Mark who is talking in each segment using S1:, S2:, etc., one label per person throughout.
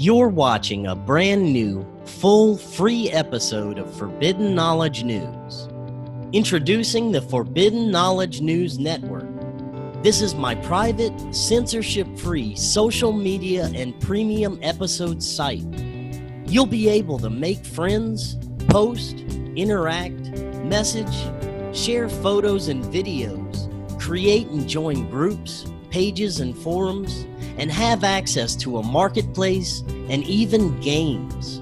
S1: You're watching a brand new, full, free episode of Forbidden Knowledge News. Introducing the Forbidden Knowledge News Network. This is my private, censorship-free social media and premium episode site. You'll be able to make friends, post, interact, message, share photos and videos, create and join groups, pages, and forums, and have access to a marketplace and even games.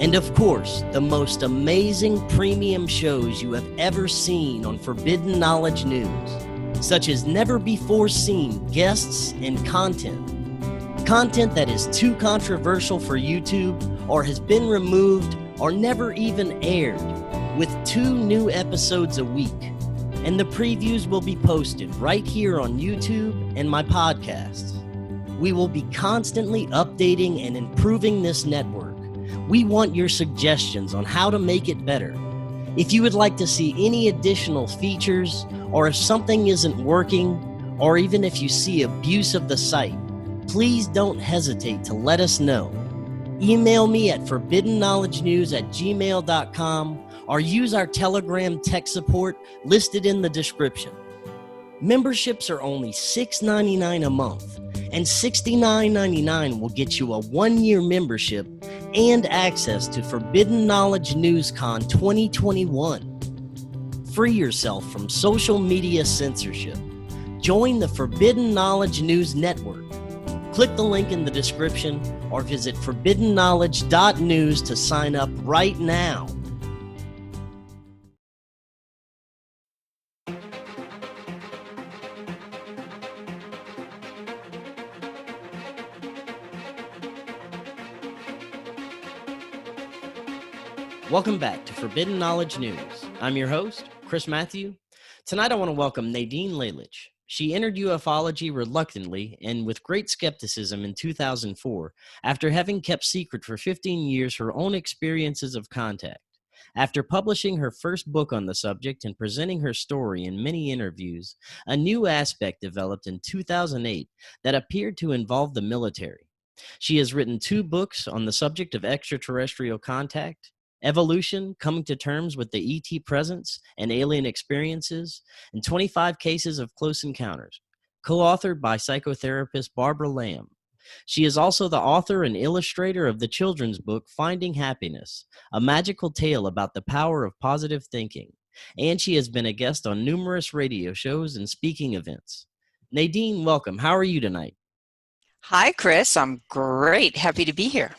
S1: And of course, the most amazing premium shows you have ever seen on Forbidden Knowledge News, such as never-before-seen guests and content. Content that is too controversial for YouTube or has been removed or never even aired, with 2 new episodes a week. And the previews will be posted right here on YouTube and my podcasts. We will be constantly updating and improving this network. We want your suggestions on how to make it better. If you would like to see any additional features, or if something isn't working, or even if you see abuse of the site, please don't hesitate to let us know. Email me at forbiddenknowledgenews@gmail.com or use our Telegram tech support listed in the description. Memberships are only $6.99 a month, and $69.99 will get you a 1-year membership and access to Forbidden Knowledge NewsCon 2021. Free yourself from social media censorship. Join the Forbidden Knowledge News Network. Click the link in the description or visit forbiddenknowledge.news to sign up right now. Welcome back to Forbidden Knowledge News. I'm your host, Chris Matthew. Tonight I want to welcome Nadine Lalich. She entered ufology reluctantly and with great skepticism in 2004 after having kept secret for 15 years her own experiences of contact. After publishing her first book on the subject and presenting her story in many interviews, a new aspect developed in 2008 that appeared to involve the military. She has written 2 books on the subject of extraterrestrial contact, Evolution, Coming to Terms with the ET Presence and Alien Experiences, and 25 Cases of Close Encounters, co-authored by psychotherapist Barbara Lamb. She is also the author and illustrator of the children's book Finding Happiness, a magical tale about the power of positive thinking, and she has been a guest on numerous radio shows and speaking events. Nadine, welcome. How are you tonight?
S2: Hi, Chris. I'm great. Happy to be here.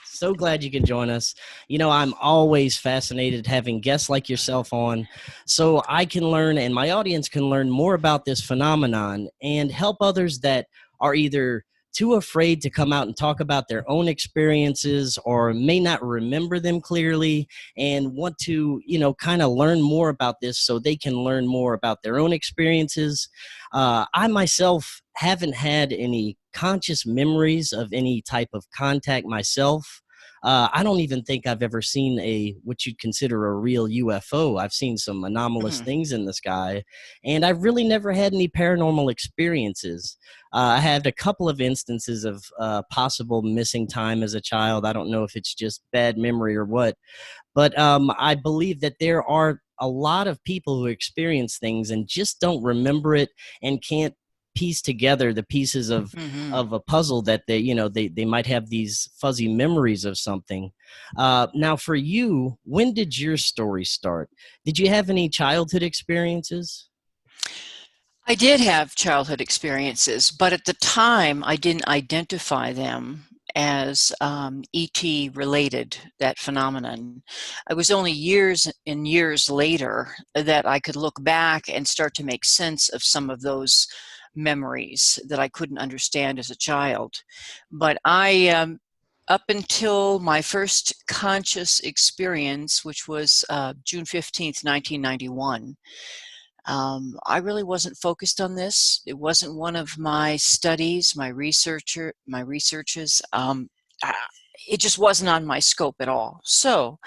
S1: So glad you can join us. You know, I'm always fascinated having guests like yourself on so I can learn and my audience can learn more about this phenomenon and help others that are either too afraid to come out and talk about their own experiences or may not remember them clearly and want to, kind of learn more about this so they can learn more about their own experiences. I myself haven't had any conscious memories of any type of contact myself. I don't even think I've ever seen what you'd consider a real UFO. I've seen some anomalous things in the sky, and I've really never had any paranormal experiences. I had a couple of instances of possible missing time as a child. I don't know if it's just bad memory or what, but I believe that there are a lot of people who experience things and just don't remember it and can't piece together the pieces of a puzzle that they might have these fuzzy memories of something. Now for you, when did your story start? Did you have any childhood experiences?
S2: I did have childhood experiences, but at the time I didn't identify them as ET related, that phenomenon. It was only years and years later that I could look back and start to make sense of some of those memories that I couldn't understand as a child. But I, up until my first conscious experience, which was June 15th, 1991, I really wasn't focused on this. It wasn't one of my studies, my researches. it just wasn't on my scope at all. So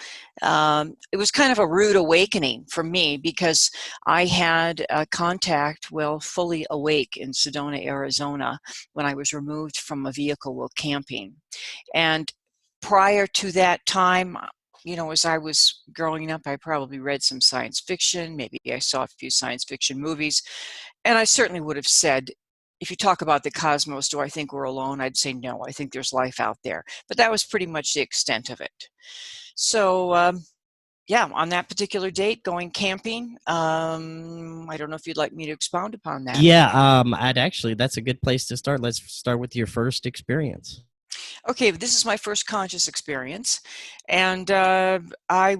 S2: it was kind of a rude awakening for me, because I had contact while fully awake in Sedona, Arizona, when I was removed from a vehicle while camping. And prior to that time, as I was growing up, I probably read some science fiction. Maybe I saw a few science fiction movies. And I certainly would have said, if you talk about the cosmos, do I think we're alone? I'd say no, I think there's life out there. But that was pretty much the extent of it. So, yeah, on that particular date, going camping, I don't know if you'd like me to expound upon that.
S1: Yeah, that's a good place to start. Let's start with your first experience.
S2: Okay, this is my first conscious experience, and I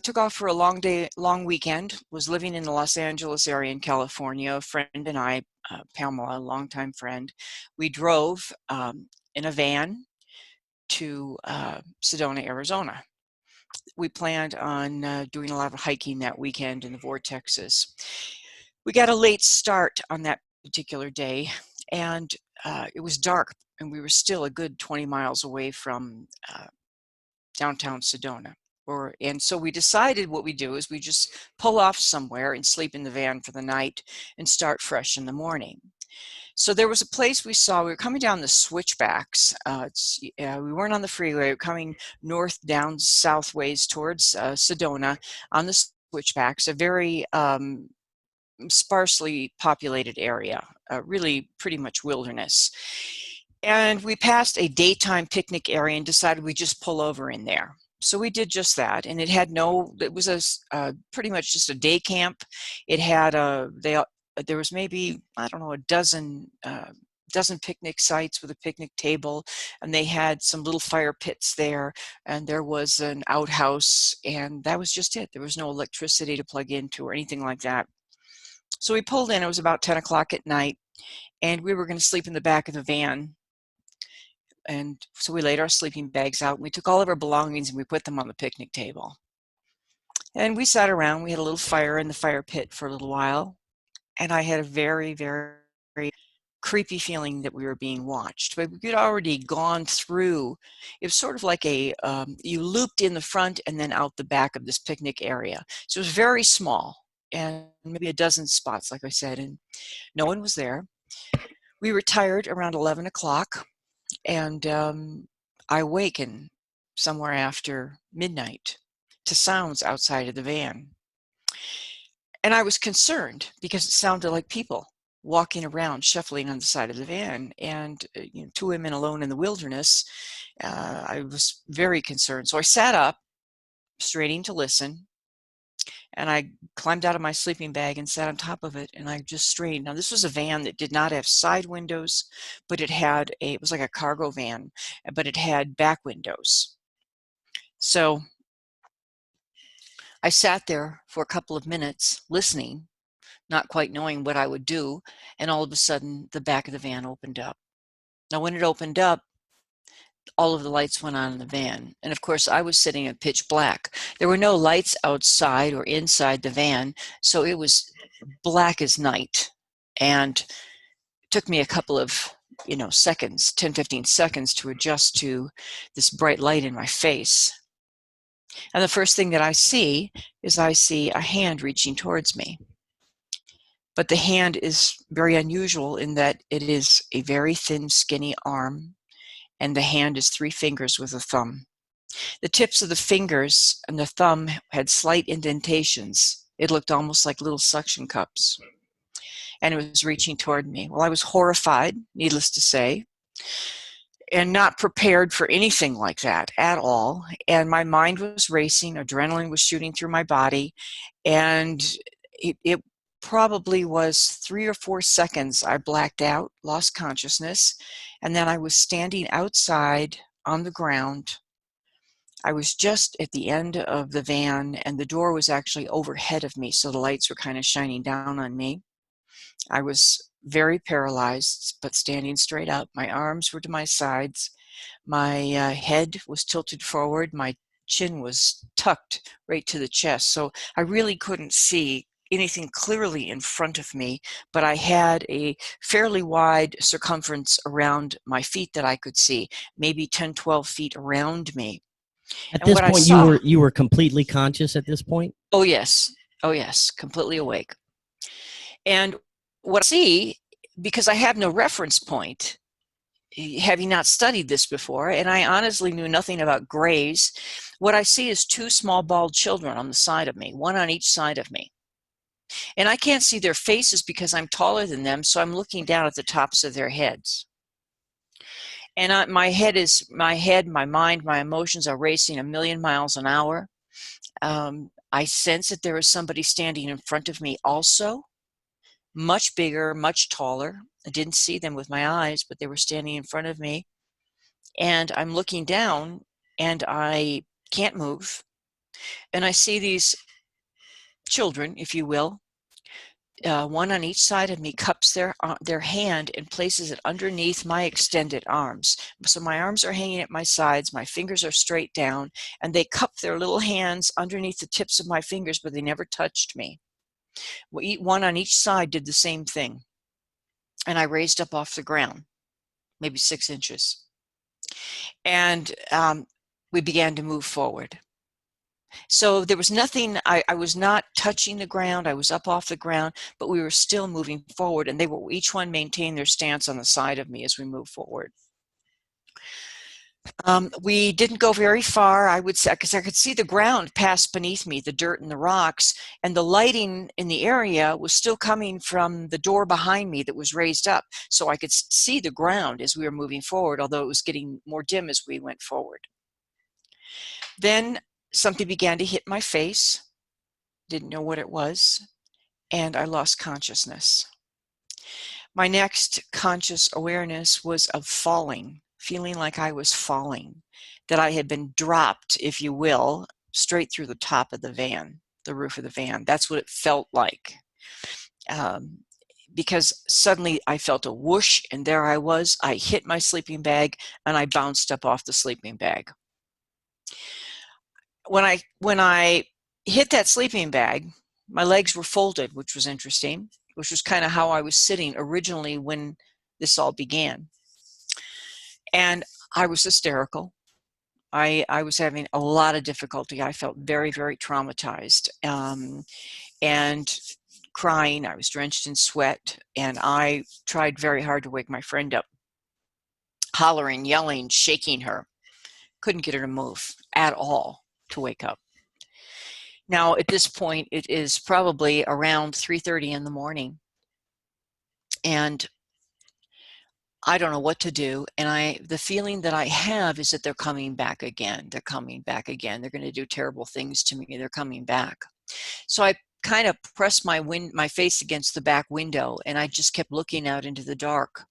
S2: took off for a long weekend. Was living in the Los Angeles area in California. A friend and I, Pamela, a longtime friend, we drove in a van to Sedona, Arizona. We planned on doing a lot of hiking that weekend in the Vortexes. We got a late start on that particular day, and it was dark, and we were still a good 20 miles away from downtown Sedona. And so we decided what we do is we just pull off somewhere and sleep in the van for the night and start fresh in the morning. So there was a place we saw. We were coming down the switchbacks. We weren't on the freeway. We were coming north down south ways towards Sedona on the switchbacks, a very sparsely populated area, really pretty much wilderness. And we passed a daytime picnic area and decided we'd just pull over in there. So we did just that, and it was pretty much just a day camp. It had there was maybe, I don't know, a dozen picnic sites with a picnic table, and they had some little fire pits there, and there was an outhouse, and that was just it. There was no electricity to plug into or anything like that. So we pulled in. It was about 10 o'clock at night, and we were going to sleep in the back of the van. And so we laid our sleeping bags out, and we took all of our belongings and we put them on the picnic table. And we sat around. We had a little fire in the fire pit for a little while, and I had a very, very, very creepy feeling that we were being watched. But we'd already gone through. It was sort of like you looped in the front and then out the back of this picnic area. So it was very small, and maybe a dozen spots, like I said, and no one was there. We were tired around 11 o'clock, and I awakened somewhere after midnight to sounds outside of the van. And I was concerned because it sounded like people walking around, shuffling on the side of the van, and two women alone in the wilderness. I was very concerned. So I sat up, straining to listen, and I climbed out of my sleeping bag and sat on top of it, and I just strained. Now, this was a van that did not have side windows, but it was like a cargo van, but it had back windows. So I sat there for a couple of minutes listening, not quite knowing what I would do, and all of a sudden the back of the van opened up. Now, when it opened up, all of the lights went on in the van. And of course, I was sitting in pitch black. There were no lights outside or inside the van, so it was black as night. And it took me a couple of seconds, 10, 15 seconds to adjust to this bright light in my face. And the first thing that I see is a hand reaching towards me. But the hand is very unusual in that it is a very thin, skinny arm, and the hand is 3 fingers with a thumb. The tips of the fingers and the thumb had slight indentations. It looked almost like little suction cups. And it was reaching toward me. Well, I was horrified, needless to say, and not prepared for anything like that at all. And my mind was racing, adrenaline was shooting through my body, and it probably was 3 or 4 seconds I blacked out, lost consciousness, and then I was standing outside on the ground. I was just at the end of the van, and the door was actually overhead of me, so the lights were kind of shining down on me. I was very paralyzed, but standing straight up. My arms were to my sides. My head was tilted forward. My chin was tucked right to the chest, so I really couldn't see anything clearly in front of me, but I had a fairly wide circumference around my feet that I could see, maybe 10, 12 feet around me.
S1: At
S2: And
S1: this
S2: what I
S1: point,
S2: saw,
S1: you were completely conscious at this point?
S2: oh yes, completely awake. And what I see, because I have no reference point, having not studied this before, and I honestly knew nothing about grays, what I see is two small bald children on the side of me, one on each side of me. And I can't see their faces because I'm taller than them, so I'm looking down at the tops of their heads. And my head, my mind, my emotions are racing a million miles an hour. I sense that there is somebody standing in front of me also, much bigger, much taller. I didn't see them with my eyes, but they were standing in front of me. And I'm looking down and I can't move. And I see these children, if you will, one on each side of me cups their hand and places it underneath my extended arms. So my arms are hanging at my sides, my fingers are straight down, and they cup their little hands underneath the tips of my fingers, but they never touched me. One on each side did the same thing. And I raised up off the ground, maybe 6 inches. And we began to move forward. So there was nothing, I was not touching the ground, I was up off the ground, but we were still moving forward, and they were each one maintained their stance on the side of me as we moved forward. We didn't go very far, I would say, because I could see the ground pass beneath me, the dirt and the rocks, and the lighting in the area was still coming from the door behind me that was raised up, so I could see the ground as we were moving forward, although it was getting more dim as we went forward. Then something began to hit my face, didn't know what it was, and I lost consciousness. My next conscious awareness was of falling, feeling like I was falling, that I had been dropped, if you will, straight through the top of the van, the roof of the van. That's what it felt like. Because suddenly I felt a whoosh, and there I was. I hit my sleeping bag, and I bounced up off the sleeping bag. When I hit that sleeping bag, my legs were folded, which was interesting, which was kind of how I was sitting originally when this all began. And I was hysterical. I was having a lot of difficulty. I felt very, very traumatized and crying. I was drenched in sweat, and I tried very hard to wake my friend up, hollering, yelling, shaking her. Couldn't get her to move at all to wake up. Now, at this point, it is probably around 3:30 in the morning, and I don't know what to do. And the feeling that I have is that they're coming back again. They're coming back again. They're going to do terrible things to me. They're coming back. So I kind of pressed my face against the back window, and I just kept looking out into the dark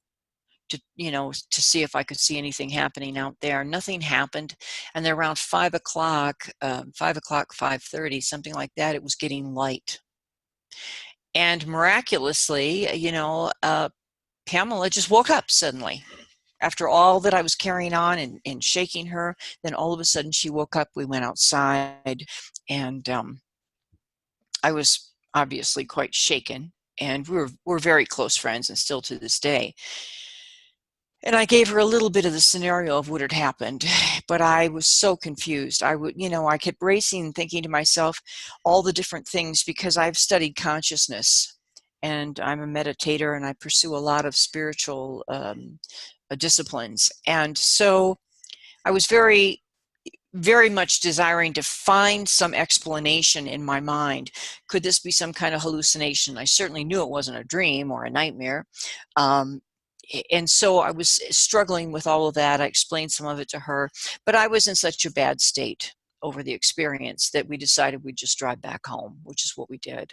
S2: to see if I could see anything happening out there. Nothing happened. And then around 5 o'clock, 5:30, something like that, it was getting light. And miraculously, Pamela just woke up suddenly. After all that I was carrying on and shaking her, then all of a sudden she woke up. We went outside, and I was obviously quite shaken. And we're very close friends, and still to this day. And I gave her a little bit of the scenario of what had happened, but I was so confused. I kept racing, thinking to myself all the different things, because I've studied consciousness, and I'm a meditator, and I pursue a lot of spiritual disciplines. And so I was very, very much desiring to find some explanation in my mind. Could this be some kind of hallucination? I certainly knew it wasn't a dream or a nightmare. And so I was struggling with all of that. I explained some of it to her, but I was in such a bad state over the experience that we decided we'd just drive back home, which is what we did.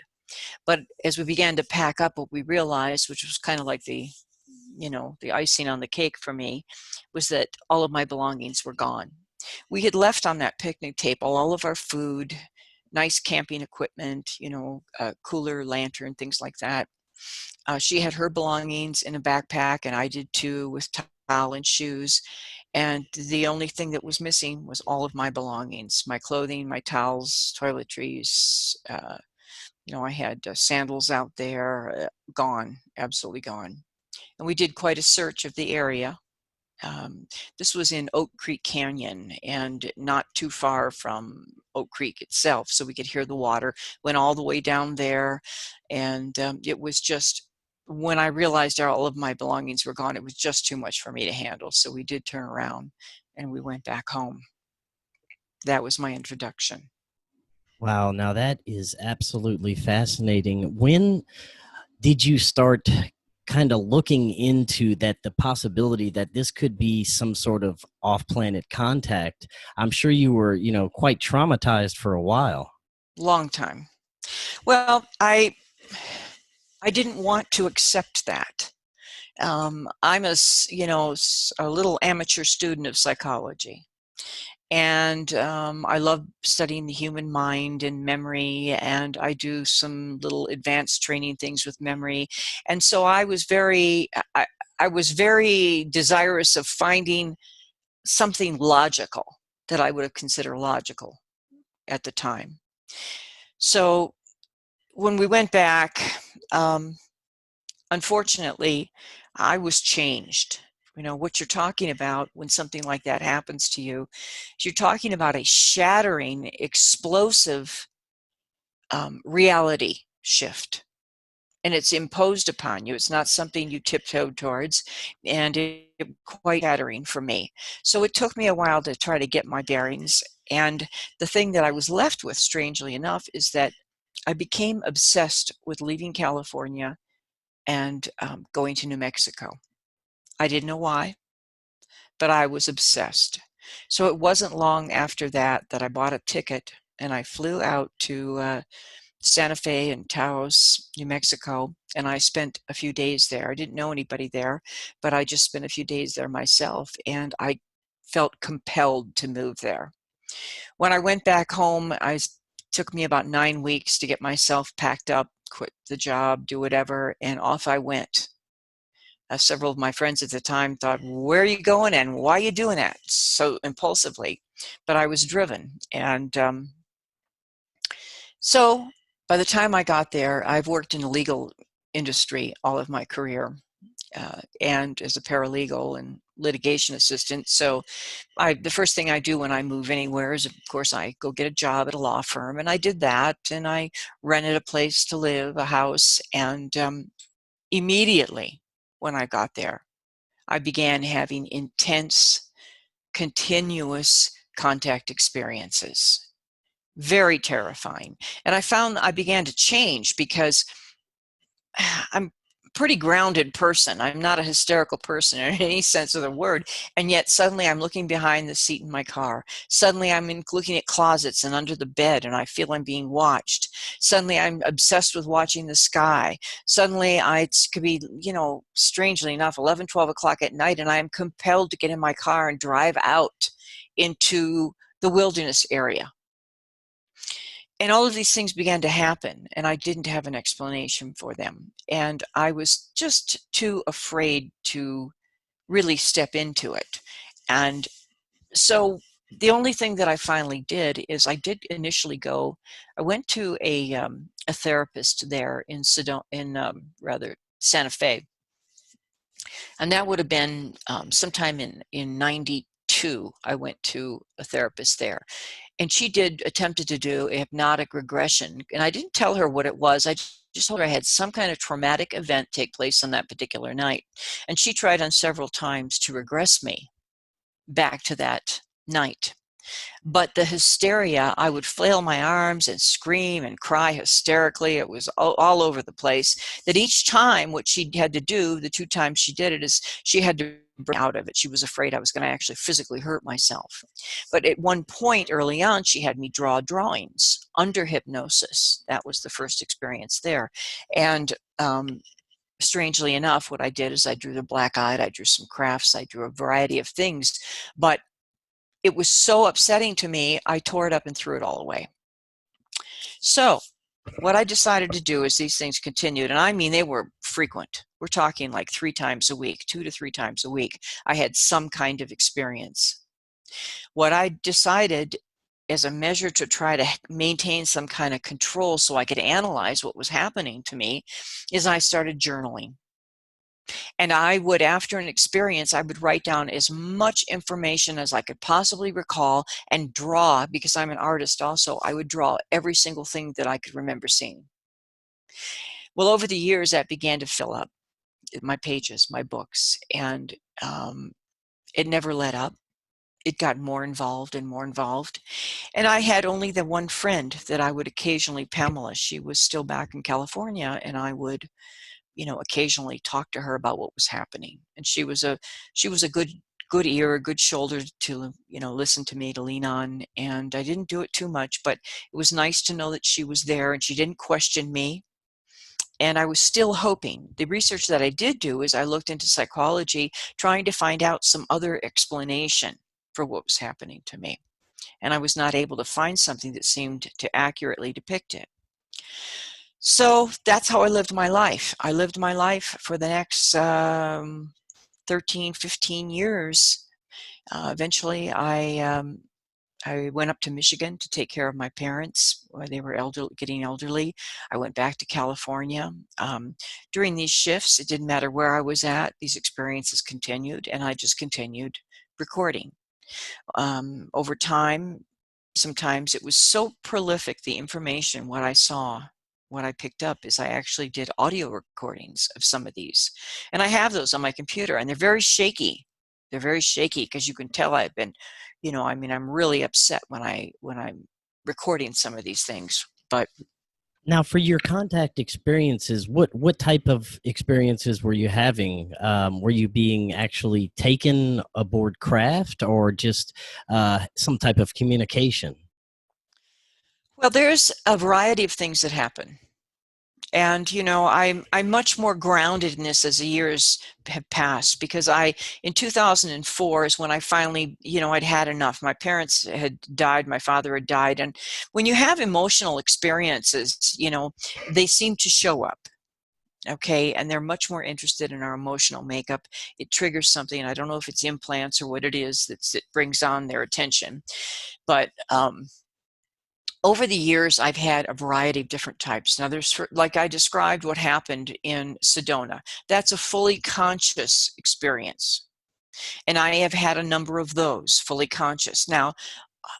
S2: But as we began to pack up, what we realized, which was kind of like the icing on the cake for me, was that all of my belongings were gone. We had left on that picnic table all of our food, nice camping equipment, cooler, lantern, things like that. She had her belongings in a backpack, and I did too, with towel and shoes. And the only thing that was missing was all of my belongings, my clothing, my towels, toiletries, I had sandals out there, gone, absolutely gone. And we did quite a search of the area. This was in Oak Creek Canyon and not too far from Oak Creek itself, so we could hear the water. Went all the way down there, and it was just, when I realized all of my belongings were gone, it was just too much for me to handle. So we did turn around and we went back home. That was my introduction.
S1: Wow, now that is absolutely fascinating. When did you start kind of looking into that, the possibility that this could be some sort of off-planet contact? I'm sure you were, quite traumatized for a while.
S2: Long time. Well, I didn't want to accept that. I'm a little amateur student of psychology. And I love studying the human mind and memory, and I do some little advanced training things with memory. And so I was very desirous of finding something logical that I would have considered logical at the time. So when we went back, unfortunately, I was changed. What you're talking about when something like that happens to you, you're talking about a shattering, explosive reality shift. And it's imposed upon you. It's not something you tiptoed towards, and it quite shattering for me. So it took me a while to try to get my bearings. And the thing that I was left with, strangely enough, is that I became obsessed with leaving California and going to New Mexico. I didn't know why, but I was obsessed. So it wasn't long after that I bought a ticket and I flew out to Santa Fe and Taos, New Mexico, and I spent a few days there. I didn't know anybody there, but I just spent a few days there myself, and I felt compelled to move there. When I went back home, took me about 9 weeks to get myself packed up, quit the job, do whatever, and off I went. Several of my friends at the time thought, "Where are you going and why are you doing that so impulsively?" But I was driven. And so by the time I got there, I've worked in the legal industry all of my career, and as a paralegal and litigation assistant. So the first thing I do when I move anywhere is, of course, I go get a job at a law firm. And I did that, and I rented a place to live, a house. And immediately when I got there, I began having intense, continuous contact experiences. Very terrifying. And I found I began to change because I'm a pretty grounded person. I'm not a hysterical person in any sense of the word. And yet suddenly I'm looking behind the seat in my car. Suddenly I'm looking at closets and under the bed, and I feel I'm being watched. Suddenly I'm obsessed with watching the sky. Suddenly it could be, strangely enough, 11, 12 o'clock at night, and I am compelled to get in my car and drive out into the wilderness area. And all of these things began to happen, and I didn't have an explanation for them. And I was just too afraid to really step into it. And so the only thing that I finally did is I did initially I went to a therapist there in Sedona, rather Santa Fe. And that would have been sometime in 92, I went to a therapist there. And she attempted to do a hypnotic regression. And I didn't tell her what it was. I just told her I had some kind of traumatic event take place on that particular night. And she tried on several times to regress me back to that night. But the hysteria, I would flail my arms and scream and cry hysterically. It was all over the place. That each time, what she had to do, the 2 times she did it, is she had to break out of it. She was afraid I was going to actually physically hurt myself. But at one point early on, she had me draw drawings under hypnosis. That was the first experience there. And strangely enough, what I did is I drew the black-eyed, I drew some crafts, I drew a variety of things. But it was so upsetting to me, I tore it up and threw it all away. So what I decided to do as these things continued, and I mean, they were frequent. We're talking like 3 times a week, 2 to 3 times a week. I had some kind of experience. What I decided as a measure to try to maintain some kind of control so I could analyze what was happening to me, is I started journaling. And I would, after an experience, I would write down as much information as I could possibly recall and draw, because I'm an artist also, I would draw every single thing that I could remember seeing. Well, over the years, that began to fill up my pages, my books, and it never let up. It got more involved and more involved. And I had only the one friend that I would occasionally, Pamela, she was still back in California, and I would, occasionally talk to her about what was happening. And she was a good ear, a good shoulder to, listen to me, to lean on. And I didn't do it too much, but it was nice to know that she was there and she didn't question me. And I was still hoping. The research that I did do is I looked into psychology, trying to find out some other explanation for what was happening to me. And I was not able to find something that seemed to accurately depict it. So that's how I lived my life. I lived my life for the next 13, 15 years. Eventually, I went up to Michigan to take care of my parents when they were getting elderly. I went back to California. During these shifts, it didn't matter where I was at. These experiences continued, and I just continued recording. Over time, sometimes it was so prolific, the information, what I saw, what I picked up, is I actually did audio recordings of some of these. And I have those on my computer, and they're very shaky. They're very shaky because you can tell I've been, I'm really upset when I'm recording some of these things. But
S1: now, for your contact experiences, what type of experiences were you having? Were you being actually taken aboard craft, or just some type of communication?
S2: well, there's a variety of things that happen. And I'm much more grounded in this as the years have passed, because in 2004 is when I finally, I'd had enough. My parents had died, my father had died, and when you have emotional experiences, they seem to show up. Okay, and they're much more interested in our emotional makeup. It triggers something. I don't know if it's implants or what it is that brings on their attention, but over the years, I've had a variety of different types. Now, there's, like I described what happened in Sedona. That's a fully conscious experience. And I have had a number of those, fully conscious. Now,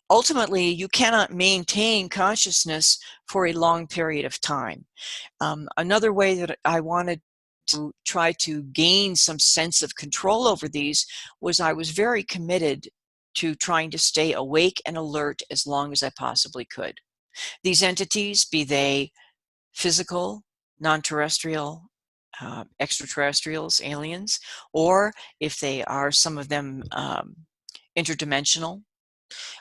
S2: ultimately, you cannot maintain consciousness for a long period of time. Another way that I wanted to try to gain some sense of control over these was I was very committed to trying to stay awake and alert as long as I possibly could. These entities, be they physical, non-terrestrial, extraterrestrials, aliens, or if they are, some of them, interdimensional,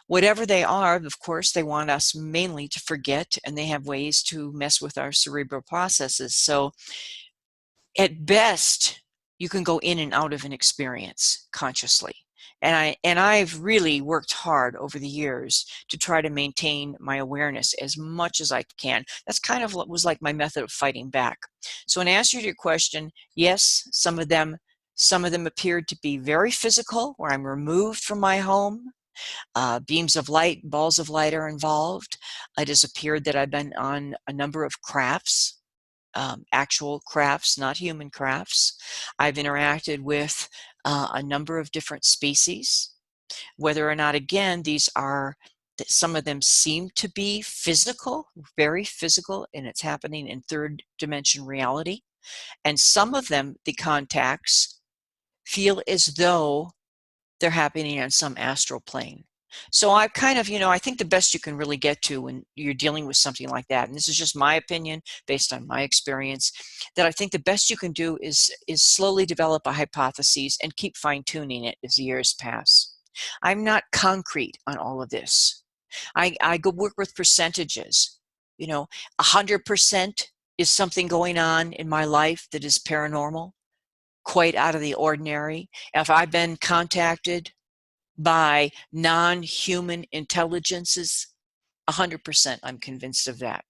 S2: whatever they are, of course, they want us mainly to forget, and they have ways to mess with our cerebral processes. So at best, you can go in and out of an experience consciously. And I've really worked hard over the years to try to maintain my awareness as much as I can. That's kind of what was like my method of fighting back. So in answer to your question, yes, some of them appeared to be very physical, where I'm removed from my home. Beams of light, balls of light are involved. It has appeared that I've been on a number of crafts, actual crafts, not human crafts. I've interacted with a number of different species. Whether or not, again, some of them seem to be physical, very physical, and it's happening in third dimension reality. And some of them, the contacts, feel as though they're happening on some astral plane. So I kind of, I think the best you can really get to when you're dealing with something like that, and this is just my opinion based on my experience, that I think the best you can do is slowly develop a hypothesis and keep fine-tuning it as the years pass. I'm not concrete on all of this. I go work with percentages. 100% is something going on in my life that is paranormal, quite out of the ordinary. If I've been contacted by non-human intelligences, 100% I'm convinced of that.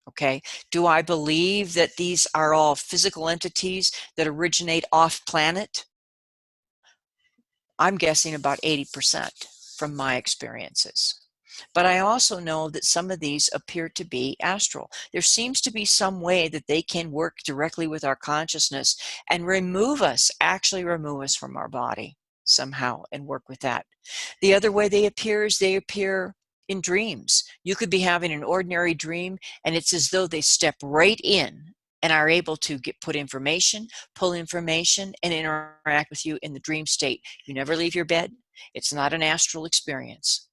S2: Okay. Do I believe that these are all physical entities that originate off planet? I'm guessing about 80% from my experiences. But I also know that some of these appear to be astral. There seems to be some way that they can work directly with our consciousness and actually remove us from our body somehow and work with that. The other way they appear is they appear in dreams. You could be having an ordinary dream, and it's as though they step right in and are able to pull information, and interact with you in the dream state. You never leave your bed. It's not an astral experience.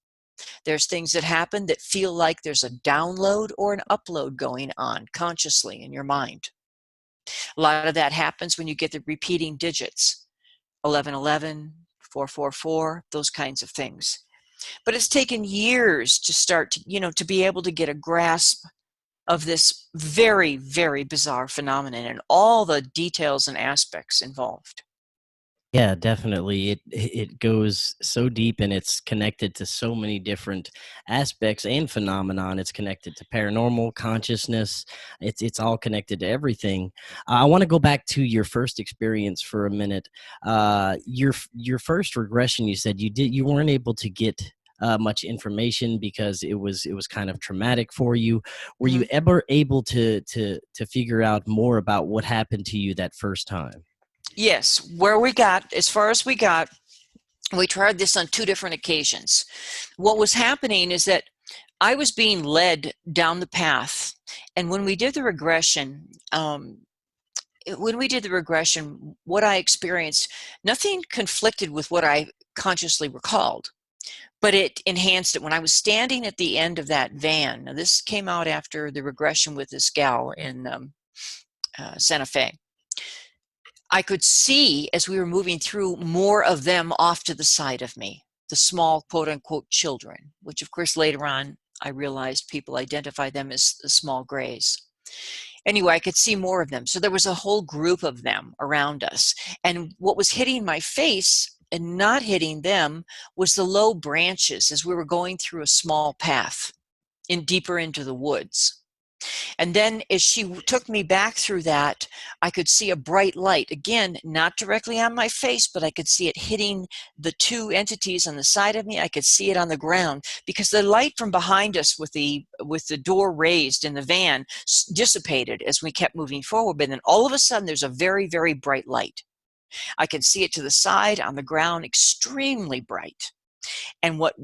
S2: There's things that happen that feel like there's a download or an upload going on consciously in your mind. A lot of that happens when you get the repeating digits, 1111, 444, those kinds of things. But it's taken years to start to be able to get a grasp of this very, very bizarre phenomenon and all the details and aspects involved.
S1: Yeah, definitely. It goes so deep, and it's connected to so many different aspects and phenomenon. It's connected to paranormal consciousness. It's all connected to everything. I want to go back to your first experience for a minute. Your first regression, you said you weren't able to get much information because it was kind of traumatic for you. Were you ever able to figure out more about what happened to you that first time?
S2: Yes, as far as we got, we tried this on 2 different occasions. What was happening is that I was being led down the path, and when we did the regression, what I experienced, nothing conflicted with what I consciously recalled, but it enhanced it. When I was standing at the end of that van, now this came out after the regression with this gal in Santa Fe, I could see as we were moving through more of them off to the side of me, the small quote unquote children, which of course later on I realized people identify them as the small grays. Anyway, I could see more of them. So there was a whole group of them around us. And what was hitting my face and not hitting them was the low branches as we were going through a small path deeper into the woods. And then as she took me back through that, I could see a bright light. Again, not directly on my face, but I could see it hitting the 2 entities on the side of me. I could see it on the ground because the light from behind us with the door raised in the van dissipated as we kept moving forward. But then all of a sudden, there's a very, very bright light. I can see it to the side, on the ground, extremely bright. And what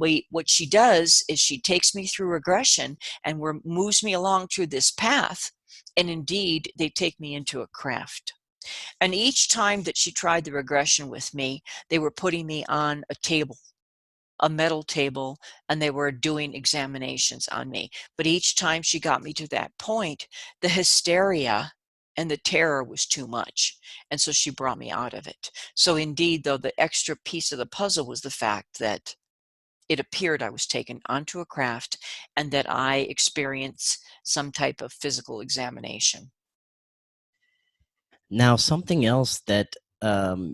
S2: she does is she takes me through regression and moves me along through this path. And indeed, they take me into a craft. And each time that she tried the regression with me, they were putting me on a table, a metal table, and they were doing examinations on me. But each time she got me to that point, the hysteria and the terror was too much. And so she brought me out of it. So indeed, though, the extra piece of the puzzle was the fact that it appeared I was taken onto a craft and that I experienced some type of physical examination.
S1: Now, something else that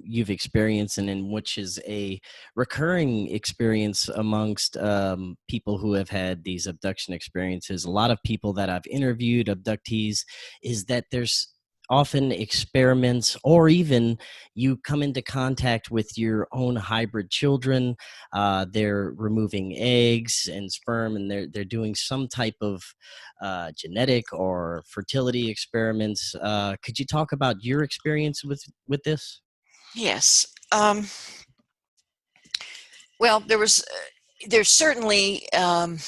S1: you've experienced, and in which is a recurring experience amongst people who have had these abduction experiences, a lot of people that I've interviewed, abductees, is that there's often experiments, or even you come into contact with your own hybrid children. They're removing eggs and sperm, and they're doing some type of genetic or fertility experiments. Could you talk about your experience with this?
S2: Yes. Well, there's certainly, the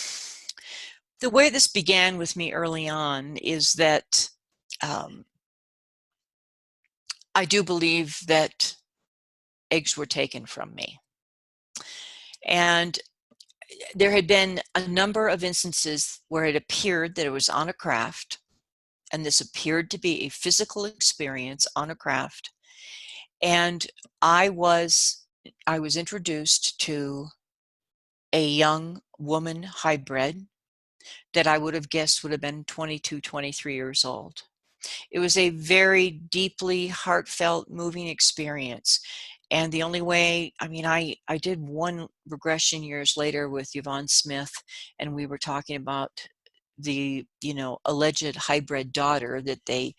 S2: way this began with me early on is that I do believe that eggs were taken from me. And there had been a number of instances where it appeared that it was on a craft, and this appeared to be a physical experience on a craft. And I was introduced to a young woman hybrid that I would have guessed would have been 22, 23 years old. It was a very deeply heartfelt, moving experience. And the only way, I did one regression years later with Yvonne Smith, and we were talking about the, alleged hybrid daughter that they,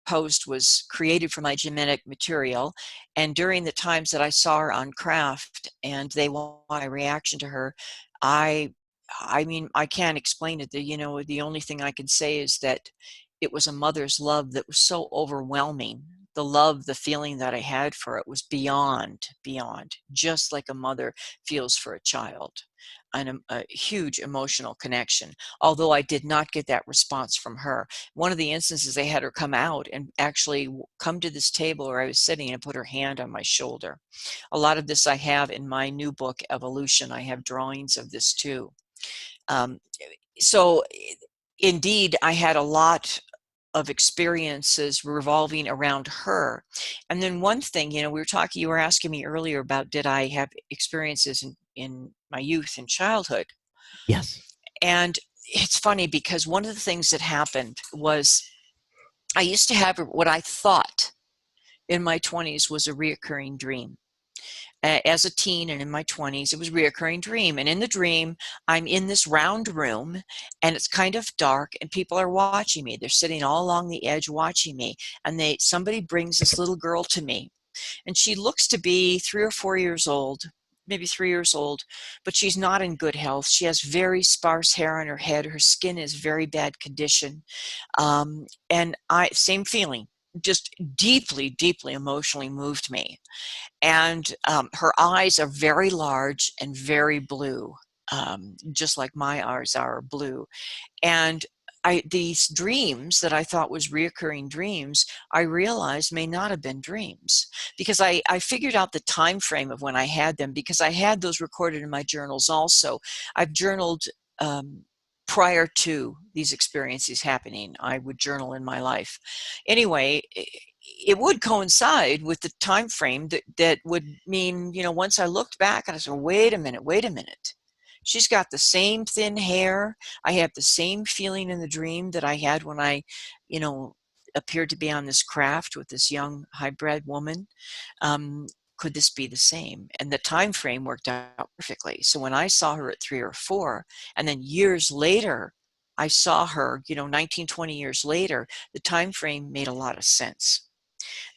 S2: host was created from my genetic material, and during the times that I saw her on craft and they want my reaction to her, I mean, I can't explain it. The only thing I can say is that it was a mother's love that was so overwhelming. The love, the feeling that I had for it was beyond, just like a mother feels for a child, and a huge emotional connection. Although I did not get that response from her. One of the instances, they had her come out and actually come to this table where I was sitting and put her hand on my shoulder. A lot of this I have in my new book, Evolution. I have drawings of this too. So indeed, I had a lot of experiences revolving around her. And then one thing, you were asking me earlier about, did I have experiences in my youth and childhood?
S1: Yes.
S2: And it's funny because one of the things that happened was I used to have what I thought in my 20s was a reoccurring dream. As a teen and in my 20s, it was a reoccurring dream. And in the dream, I'm in this round room and it's kind of dark and people are watching me. They're sitting all along the edge watching me. And somebody brings this little girl to me. And she looks to be 3 or 4 years old, maybe 3 years old, but she's not in good health. She has very sparse hair on her head. Her skin is very bad condition. And same feeling, just deeply, deeply emotionally moved me. And her eyes are very large and very blue, just like my eyes are blue. And these dreams that I thought was reoccurring dreams, I realized may not have been dreams, because I figured out the time frame of when I had them, because I had those recorded in my journals also. I've journaled prior to these experiences happening. I would journal in my life. Anyway, it would coincide with the time frame that would mean, once I looked back and I said, wait a minute. She's got the same thin hair. I have the same feeling in the dream that I had when I, appeared to be on this craft with this young hybrid woman. Could this be the same? And the time frame worked out perfectly. So when I saw her at 3 or 4, and then years later, I saw her, 19, 20 years later, the time frame made a lot of sense.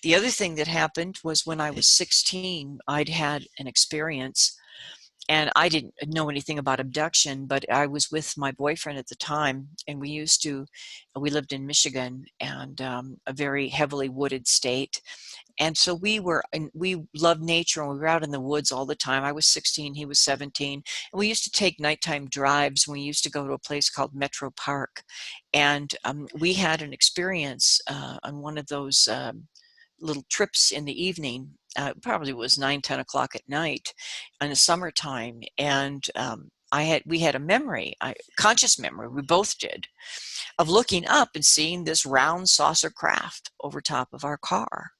S2: The other thing that happened was when I was 16, I'd had an experience, and I didn't know anything about abduction, but I was with my boyfriend at the time, and we lived in Michigan, and a very heavily wooded state. And so we loved nature, and we were out in the woods all the time. I was 16, he was 17. And we used to take nighttime drives. We used to go to a place called Metro Park. And we had an experience on one of those little trips in the evening. Probably was 9, 10 o'clock at night in the summertime. And we had a memory, conscious memory, we both did, of looking up and seeing this round saucer craft over top of our car,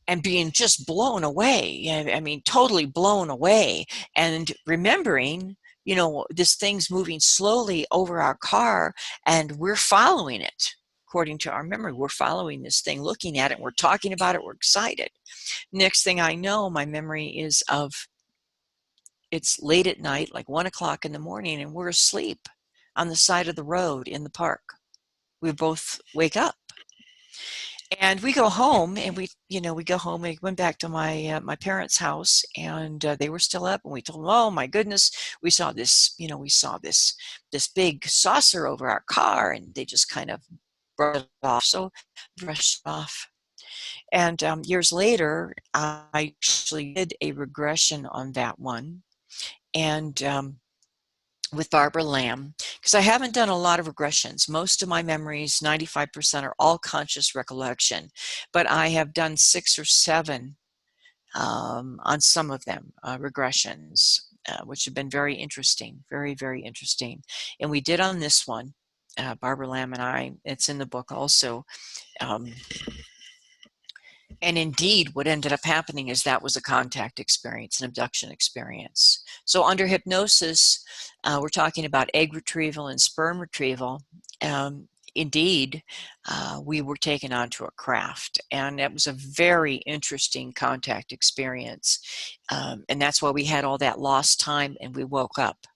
S2: and being just blown away. I mean, totally blown away. And remembering, this thing's moving slowly over our car and we're following it. According to our memory, we're following this thing, looking at it, we're talking about it, we're excited. Next thing I know, my memory is it's late at night, like 1 o'clock in the morning, and we're asleep on the side of the road in the park. We both wake up. And we go home, and we go home. We went back to my parents' house, and they were still up. And we told them, "Oh my goodness, we saw this. This big saucer over our car." And they just kind of brushed it off. So brushed it off. And years later, I actually did a regression on that one, and with Barbara Lamb, because I haven't done a lot of regressions. Most of my memories, 95%, are all conscious recollection, but I have done 6 or 7 on some of them, regressions, which have been very interesting, very, very interesting. And we did on this one, Barbara Lamb and I, it's in the book also. And indeed, what ended up happening is that was a contact experience, an abduction experience. So under hypnosis, we're talking about egg retrieval and sperm retrieval. Indeed, we were taken onto a craft, and it was a very interesting contact experience. And that's why we had all that lost time, and we woke up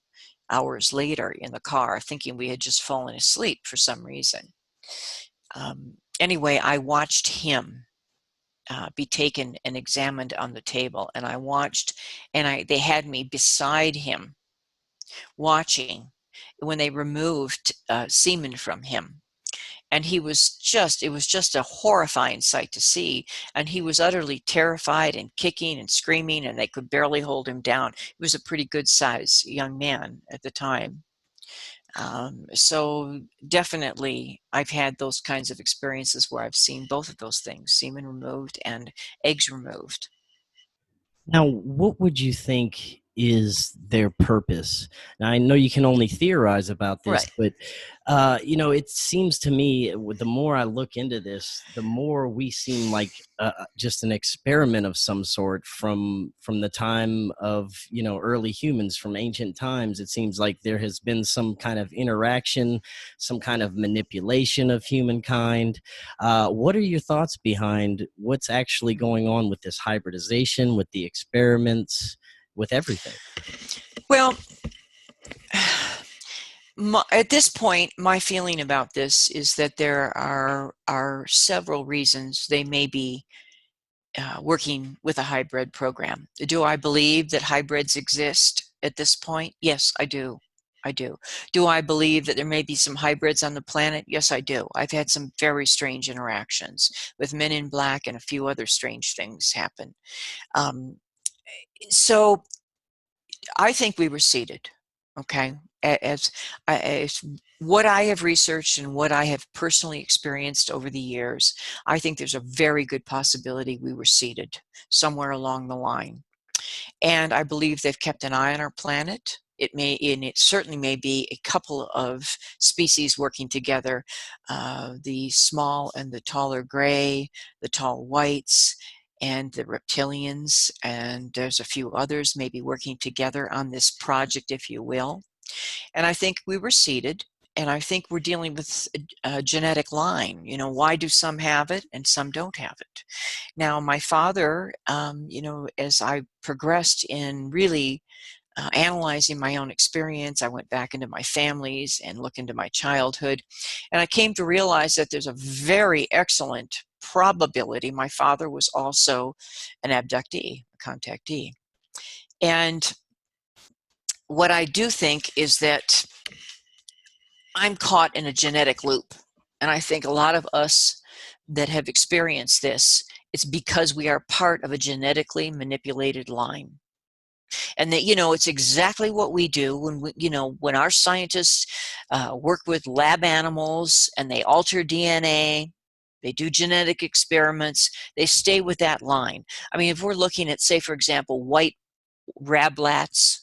S2: hours later in the car thinking we had just fallen asleep for some reason. Anyway, I watched him be taken and examined on the table, and I watched, and they had me beside him watching when they removed semen from him. And it was just a horrifying sight to see. And he was utterly terrified and kicking and screaming, and they could barely hold him down. He was a pretty good sized young man at the time. So definitely I've had those kinds of experiences where I've seen both of those things, semen removed and eggs removed.
S1: Now, what would you think is their purpose? Now, I know you can only theorize about this,
S2: Right.
S1: but it seems to me the more I look into this, the more we seem like just an experiment of some sort from the time of early humans, from ancient times. It seems like there has been some kind of interaction, some kind of manipulation of humankind. What are your thoughts behind what's actually going on with this hybridization, with the experiments, with everything?
S2: Well, at this point, my feeling about this is that there are several reasons they may be working with a hybrid program. Do I believe that hybrids exist at this point? Yes, I do. I do. Do I believe that there may be some hybrids on the planet? Yes, I do. I've had some very strange interactions with men in black, and a few other strange things happen. So I think we were seeded, okay? As what I have researched and what I have personally experienced over the years, I think there's a very good possibility we were seeded somewhere along the line. And I believe they've kept an eye on our planet. It certainly may be a couple of species working together, the small and the taller gray, the tall whites, and the reptilians, and there's a few others maybe working together on this project, if you will. And I think we were seeded, and I think we're dealing with a genetic line. Why do some have it and some don't have it? Now, my father, as I progressed in really analyzing my own experience, I went back into my families and looked into my childhood, and I came to realize that there's a very excellent probability my father was also an abductee, a contactee. And what I do think is that I'm caught in a genetic loop. And I think a lot of us that have experienced this, it's because we are part of a genetically manipulated line. And that, it's exactly what we do when our scientists work with lab animals and they alter DNA, they do genetic experiments, they stay with that line. I mean, if we're looking at, say, for example, white rablats,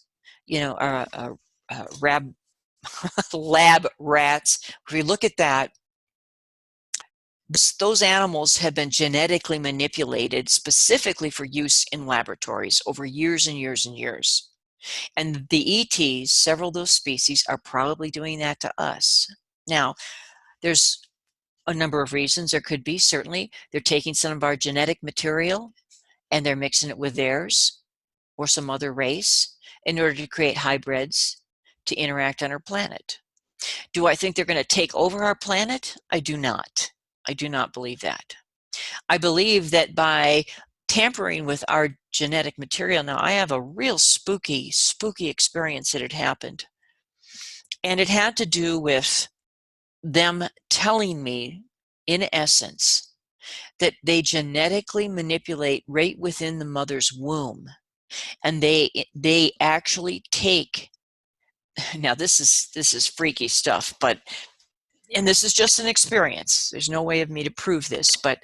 S2: rab lab rats, if we look at that, those animals have been genetically manipulated specifically for use in laboratories over years and years and years. And the ETs, several of those species, are probably doing that to us. Now, there's a number of reasons. There could be, certainly, they're taking some of our genetic material and they're mixing it with theirs or some other race in order to create hybrids to interact on our planet. Do I think they're going to take over our planet? I do not. I do not believe that. I believe that by tampering with our genetic material, now I have a real spooky experience that had happened. And it had to do with them telling me, in essence, that they genetically manipulate right within the mother's womb. And they actually take, now this is freaky stuff, and this is just an experience. There's no way of me to prove this, but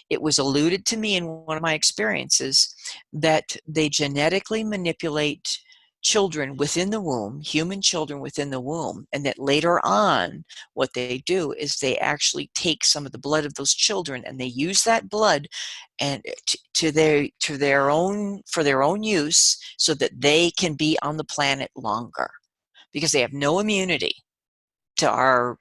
S2: it was alluded to me in one of my experiences that they genetically manipulate children within the womb, human children within the womb, and that later on what they do is they actually take some of the blood of those children and they use that blood and for their own use so that they can be on the planet longer because they have no immunity to our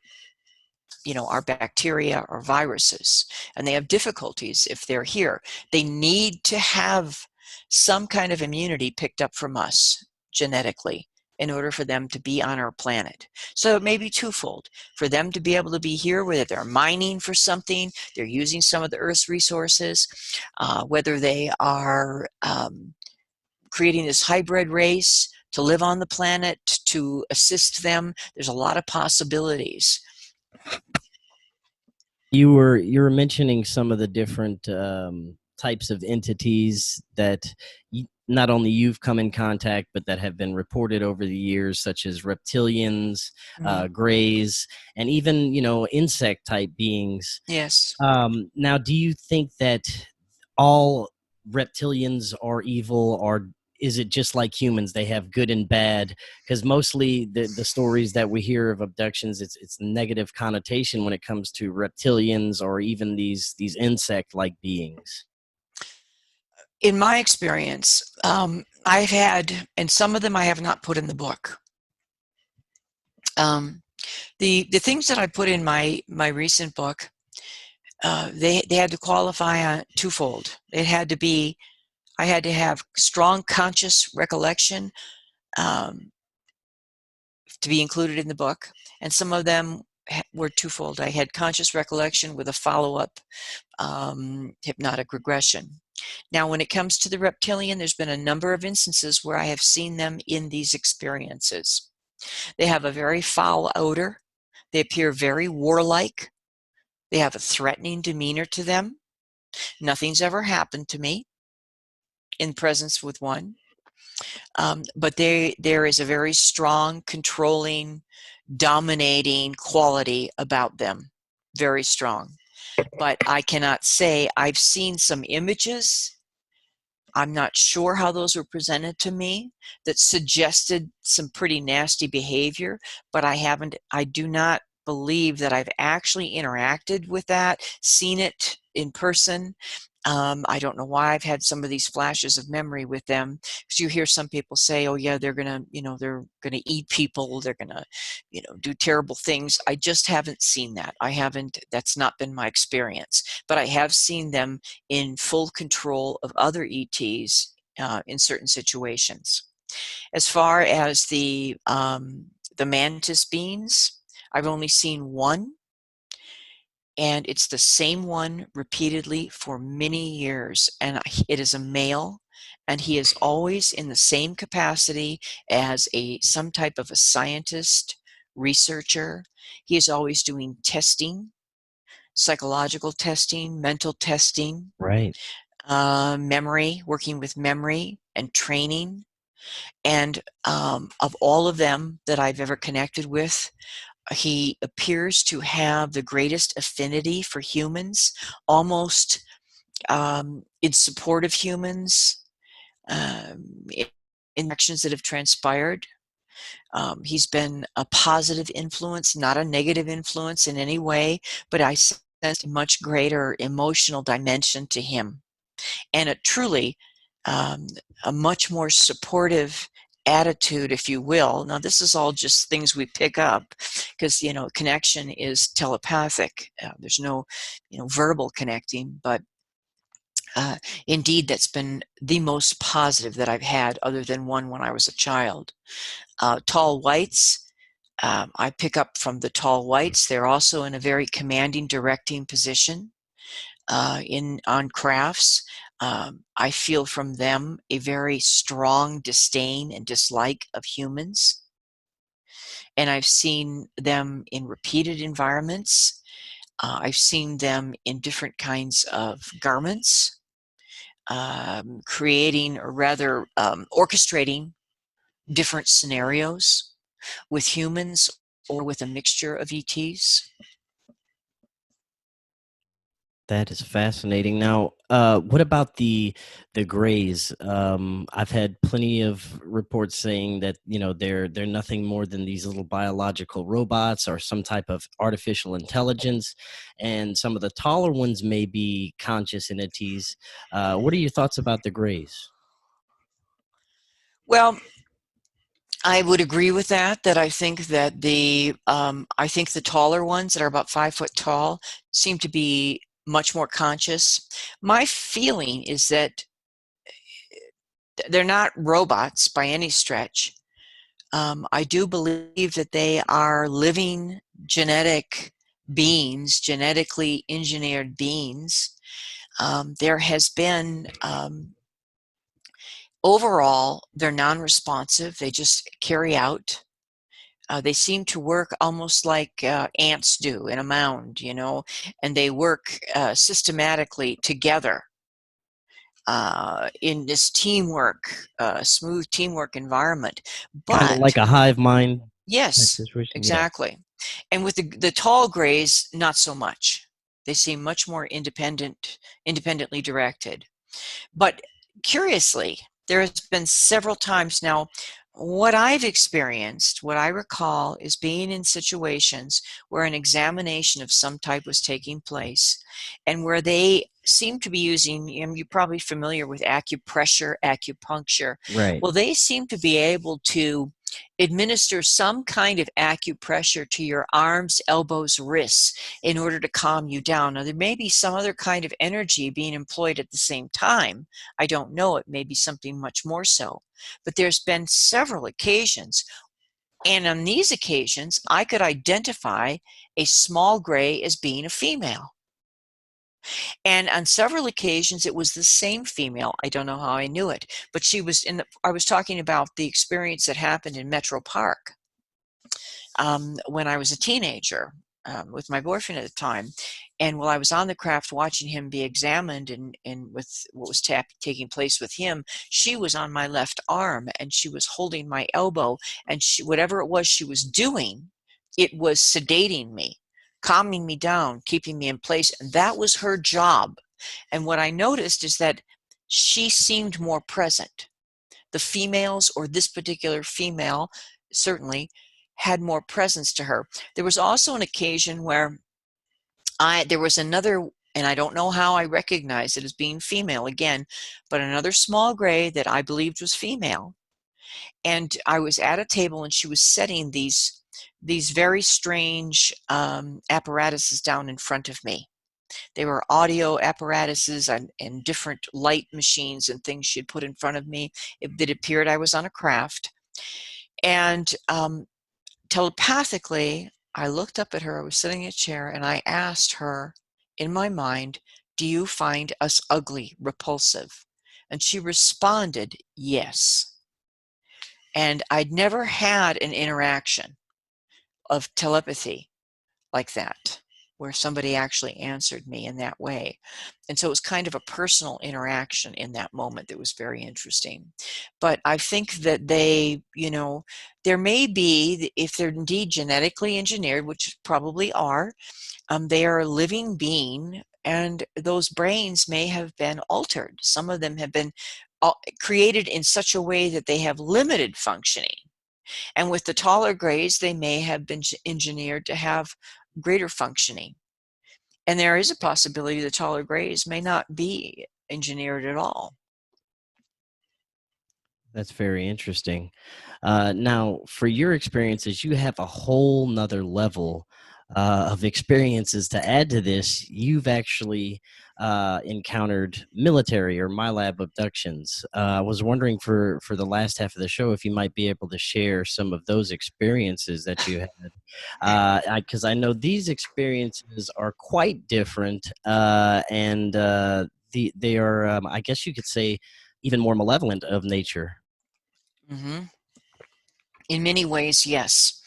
S2: bacteria or viruses, and they have difficulties if they're here. They need to have some kind of immunity picked up from us genetically in order for them to be on our planet. So it may be twofold. For them to be able to be here, whether they're mining for something, they're using some of the Earth's resources, whether they are creating this hybrid race to live on the planet, to assist them. There's a lot of possibilities.
S1: You were mentioning some of the different types of entities that not only you've come in contact, but that have been reported over the years, such as reptilians, greys, and even insect type beings.
S2: Yes.
S1: Now, do you think that all reptilians are evil, or is it just like humans, they have good and bad? Because mostly the stories that we hear of abductions, it's negative connotation when it comes to reptilians or even these insect like beings.
S2: In my experience, I've had, and some of them I have not put in the book. The things that I put in my recent book, they had to qualify on twofold. It had to be, I had to have strong conscious recollection to be included in the book, and some of them were twofold. I had conscious recollection with a follow-up hypnotic regression. Now, when it comes to the reptilian, there's been a number of instances where I have seen them in these experiences. They have a very foul odor. They appear very warlike. They have a threatening demeanor to them. Nothing's ever happened to me in presence with one. But there is a very strong, controlling, dominating quality about them. Very strong. But I cannot say, I've seen some images, I'm not sure how those were presented to me, that suggested some pretty nasty behavior, but I do not believe that I've actually interacted with that, seen it in person. I don't know why I've had some of these flashes of memory with them, because you hear some people say, oh yeah, they're gonna eat people, they're gonna, do terrible things. I just haven't seen that. That's not been my experience, but I have seen them in full control of other ETs in certain situations. As far as the mantis beings, I've only seen one, and it's the same one repeatedly for many years, and it is a male, and he is always in the same capacity as some type of a scientist, researcher. He is always doing testing, psychological testing, mental testing,
S1: Right.
S2: memory, working with memory and training. And of all of them that I've ever connected with, he appears to have the greatest affinity for humans, almost in support of humans, in actions that have transpired. He's been a positive influence, not a negative influence in any way, but I sense a much greater emotional dimension to him, and a truly a much more supportive attitude, if you will. Now, this is all just things we pick up, because connection is telepathic. There's no verbal connecting, but indeed, that's been the most positive that I've had, other than one when I was a child. Tall whites, I pick up from the tall whites. They're also in a very commanding, directing position on crafts. I feel from them a very strong disdain and dislike of humans. And I've seen them in repeated environments. I've seen them in different kinds of garments, creating, or rather orchestrating, different scenarios with humans or with a mixture of ETs.
S1: That is fascinating. Now, what about the Greys? I've had plenty of reports saying that they're nothing more than these little biological robots or some type of artificial intelligence, and some of the taller ones may be conscious entities. What are your thoughts about the Greys?
S2: Well, I would agree with that. That I think that I think the taller ones that are about 5 foot tall seem to be much more conscious. My feeling is that they're not robots by any stretch. I do believe that they are living genetic beings, genetically engineered beings. There has been, overall, they're non-responsive. They just carry out. They seem to work almost like ants do in a mound, and they work systematically together in this teamwork, smooth teamwork environment.
S1: Kind of like
S2: But
S1: a hive mind type
S2: yes,
S1: situation. Yeah.
S2: exactly. And with the tall grays, not so much. They seem much more independently directed. But curiously, there has been several times now, what I've experienced, what I recall, is being in situations where an examination of some type was taking place and where they seem to be using, you're probably familiar with acupressure, acupuncture.
S1: Right.
S2: Well, they seem to be able to administer some kind of acupressure to your arms, elbows, wrists in order to calm you down. Now, there may be some other kind of energy being employed at the same time. I don't know. It may be something much more so. But there's been several occasions, and on these occasions, I could identify a small gray as being a female. And on several occasions, it was the same female. I don't know how I knew it, but she was I was talking about the experience that happened in Metro Park when I was a teenager with my boyfriend at the time. And while I was on the craft watching him be examined and with what was taking place with him, she was on my left arm and she was holding my elbow, and whatever it was she was doing, it was sedating me, calming me down, keeping me in place. And that was her job. And what I noticed is that she seemed more present. The females, or this particular female, certainly had more presence to her. There was also an occasion where there was another, and I don't know how I recognized it as being female again, but another small gray that I believed was female. And I was at a table and she was setting these very strange apparatuses down in front of me. They were audio apparatuses and different light machines and things she had put in front of me. It appeared I was on a craft. And telepathically, I looked up at her. I was sitting in a chair, and I asked her in my mind, "Do you find us ugly, repulsive?" And she responded, "Yes." And I'd never had an interaction of telepathy like that, where somebody actually answered me in that way. And so it was kind of a personal interaction in that moment that was very interesting. But I think that there may be, if they're indeed genetically engineered, which probably are, they are a living being, and those brains may have been altered. Some of them have been created in such a way that they have limited functioning. And with the taller grays, they may have been engineered to have greater functioning. And there is a possibility the taller grays may not be engineered at all.
S1: That's very interesting. Now, for your experiences, you have a whole nother level of experiences to add to this. You've actually encountered military or Milab abductions. I was wondering for the last half of the show if you might be able to share some of those experiences that you had, because I know these experiences are quite different, and they are, I guess you could say, even more malevolent of nature.
S2: Hmm. In many ways, yes.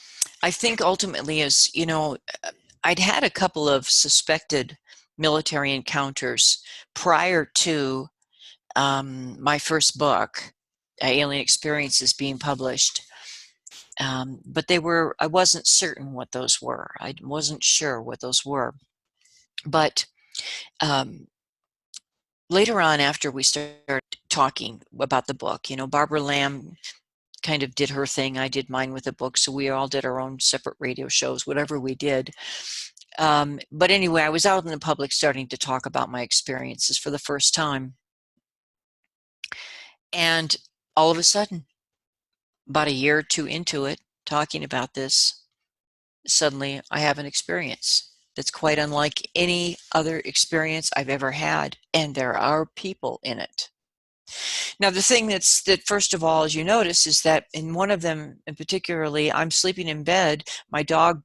S2: I think ultimately, I'd had a couple of suspected military encounters prior to my first book, Alien Experiences, being published. But I wasn't certain what those were. I wasn't sure what those were. But um, later on, after we started talking about the book, Barbara Lamb kind of did her thing. I did mine with the book. So we all did our own separate radio shows, whatever we did. But anyway, I was out in the public starting to talk about my experiences for the first time. And all of a sudden, about a year or two into it, talking about this, suddenly I have an experience that's quite unlike any other experience I've ever had. And there are people in it. Now, the thing that first of all, as you notice, is that in one of them, and particularly, I'm sleeping in bed. My dog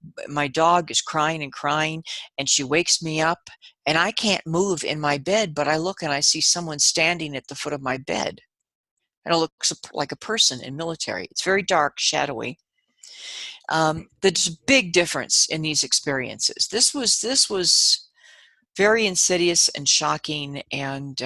S2: is crying and crying, and she wakes me up, and I can't move in my bed. But I look and I see someone standing at the foot of my bed, and it looks like a person in military. It's very dark, shadowy. There's a big difference in these experiences. This was very insidious and shocking, and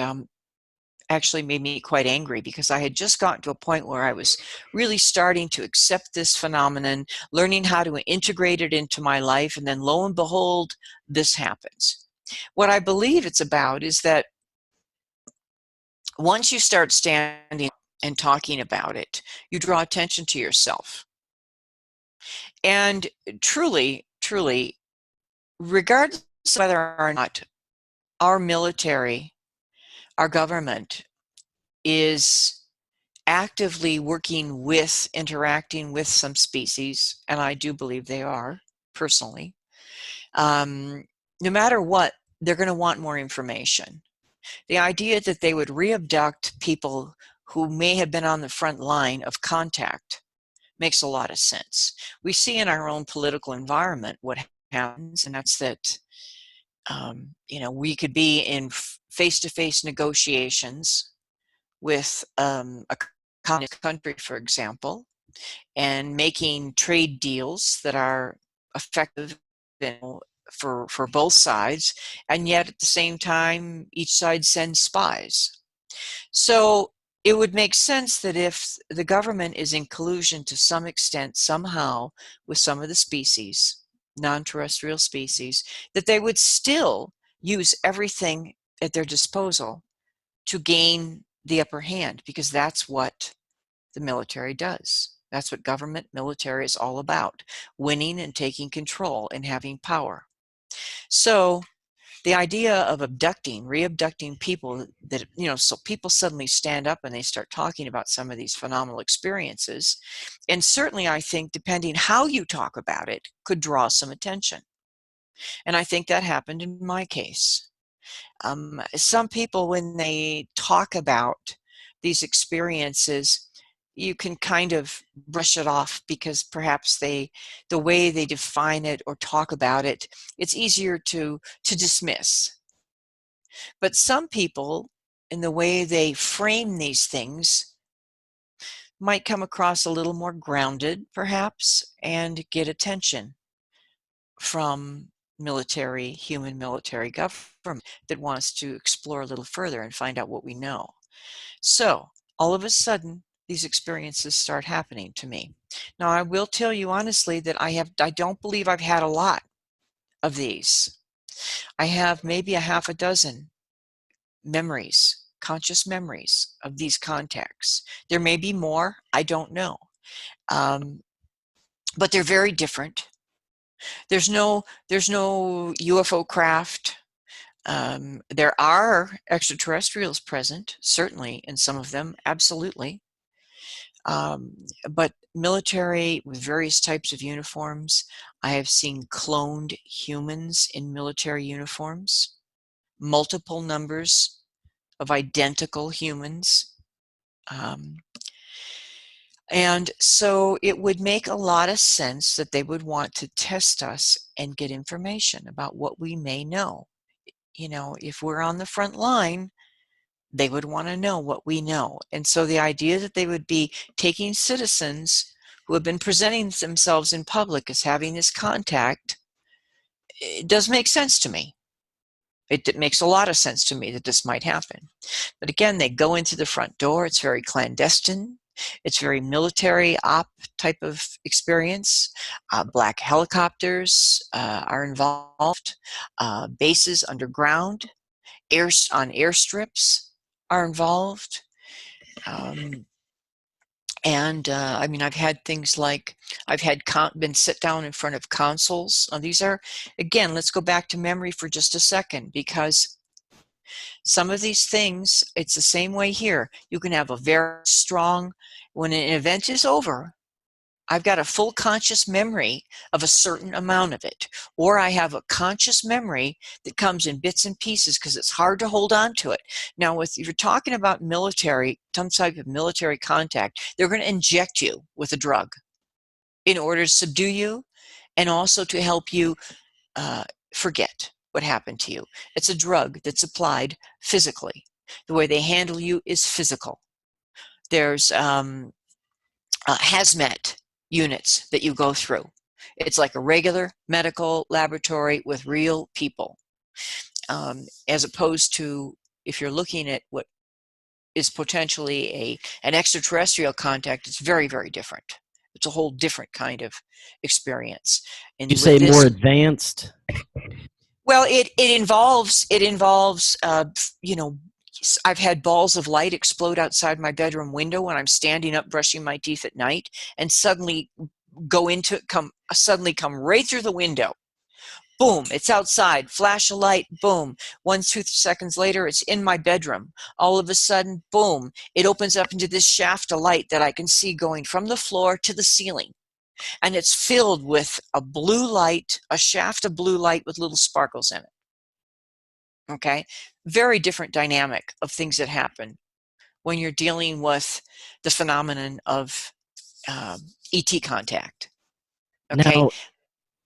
S2: actually made me quite angry, because I had just gotten to a point where I was really starting to accept this phenomenon, learning how to integrate it into my life, and then lo and behold, this happens. What I believe it's about is that once you start standing and talking about it, you draw attention to yourself. And truly, regardless of whether or not our military, our government is actively working with, interacting with some species, and I do believe they are, personally, no matter what, they're going to want more information. The idea that they would re-abduct people who may have been on the front line of contact makes a lot of sense. We see in our own political environment what happens, and that's that we could be in face-to-face negotiations with a communist country, for example, and making trade deals that are effective for both sides, and yet at the same time, each side sends spies. So it would make sense that if the government is in collusion to some extent, somehow, with some of the species, non-terrestrial species, that they would still use everything at their disposal to gain the upper hand, because that's what the military does. That's what government, military is all about, winning and taking control and having power. So the idea of re-abducting people, that, so people suddenly stand up and they start talking about some of these phenomenal experiences. And certainly I think, depending how you talk about it, could draw some attention. And I think that happened in my case. Some people, when they talk about these experiences, you can kind of brush it off, because perhaps the way they define it or talk about it, it's easier to dismiss. But some people, in the way they frame these things, might come across a little more grounded, perhaps, and get attention from human military government that wants to explore a little further and find out what we know. So all of a sudden, these experiences start happening to me. Now, I will tell you honestly that I don't believe I've had a lot of these. I have maybe a half a dozen memories, conscious memories of these contacts. There may be more, I don't know. But they're very different. There's no UFO craft. There are extraterrestrials present, certainly, in some of them, absolutely. But military with various types of uniforms. I have seen cloned humans in military uniforms, multiple numbers of identical humans. And so it would make a lot of sense that they would want to test us and get information about what we may know. If we're on the front line, they would want to know what we know. And so the idea that they would be taking citizens who have been presenting themselves in public as having this contact, it does make sense to me. It makes a lot of sense to me that this might happen. But again, they go into the front door. It's very clandestine. It's very military op type of experience. Black helicopters are involved. Bases underground, on airstrips are involved. I've had things like, been sit down in front of consoles. These are, again, let's go back to memory for just a second, because some of these things, it's the same way here. You can have a very strong, when an event is over, I've got a full conscious memory of a certain amount of it, or I have a conscious memory that comes in bits and pieces because it's hard to hold on to it. Now, if you're talking about military, some type of military contact, they're going to inject you with a drug in order to subdue you and also to help you forget what happened to you. It's a drug that's applied physically. The way they handle you is physical. There's hazmat units that you go through. It's like a regular medical laboratory with real people, as opposed to if you're looking at what is potentially an extraterrestrial contact. It's very, very different. It's a whole different kind of experience. And
S1: You
S2: with
S1: say
S2: this,
S1: more advanced?
S2: well, it involves I've had balls of light explode outside my bedroom window when I'm standing up brushing my teeth at night, and suddenly come right through the window. Boom, it's outside, flash a light, boom. 2 seconds later, it's in my bedroom. All of a sudden, boom, it opens up into this shaft of light that I can see going from the floor to the ceiling. And it's filled with a blue light, a shaft of blue light with little sparkles in it. Okay? Very different dynamic of things that happen when you're dealing with the phenomenon of ET contact. Okay?
S1: Now,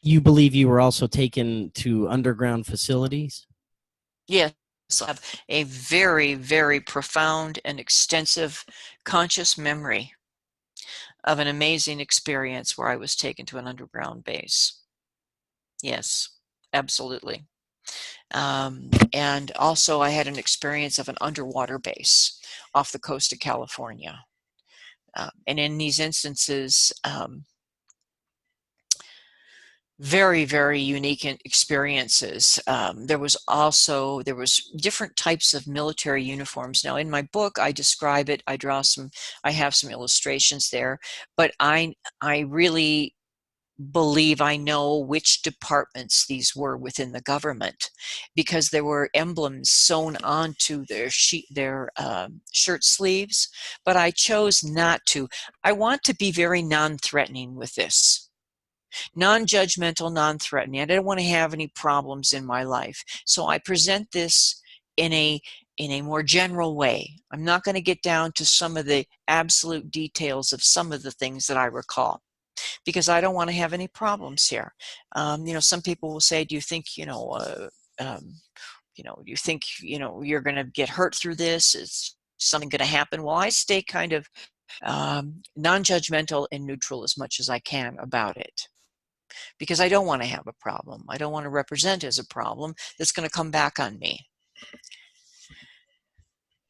S1: you believe you were also taken to underground facilities?
S2: Yes, I have a very, very profound and extensive conscious memory of an amazing experience where I was taken to an underground base. Yes, absolutely. And also I had an experience of an underwater base off the coast of California. And in these instances, very, very unique experiences. There was different types of military uniforms. Now, in my book, I describe it. I have some illustrations there, but I really believe I know which departments these were within the government, because there were emblems sewn onto their shirt sleeves, but I chose not to. I want to be very non-threatening with this. Non-judgmental, non-threatening. I don't want to have any problems in my life. So I present this in a more general way. I'm not going to get down to some of the absolute details of some of the things that I recall, because I don't want to have any problems here. Some people will say, do you think, you think, you're going to get hurt through this? Is something going to happen? Well, I stay kind of non-judgmental and neutral as much as I can about it, because I don't want to have a problem. I don't want to represent as a problem that's going to come back on me.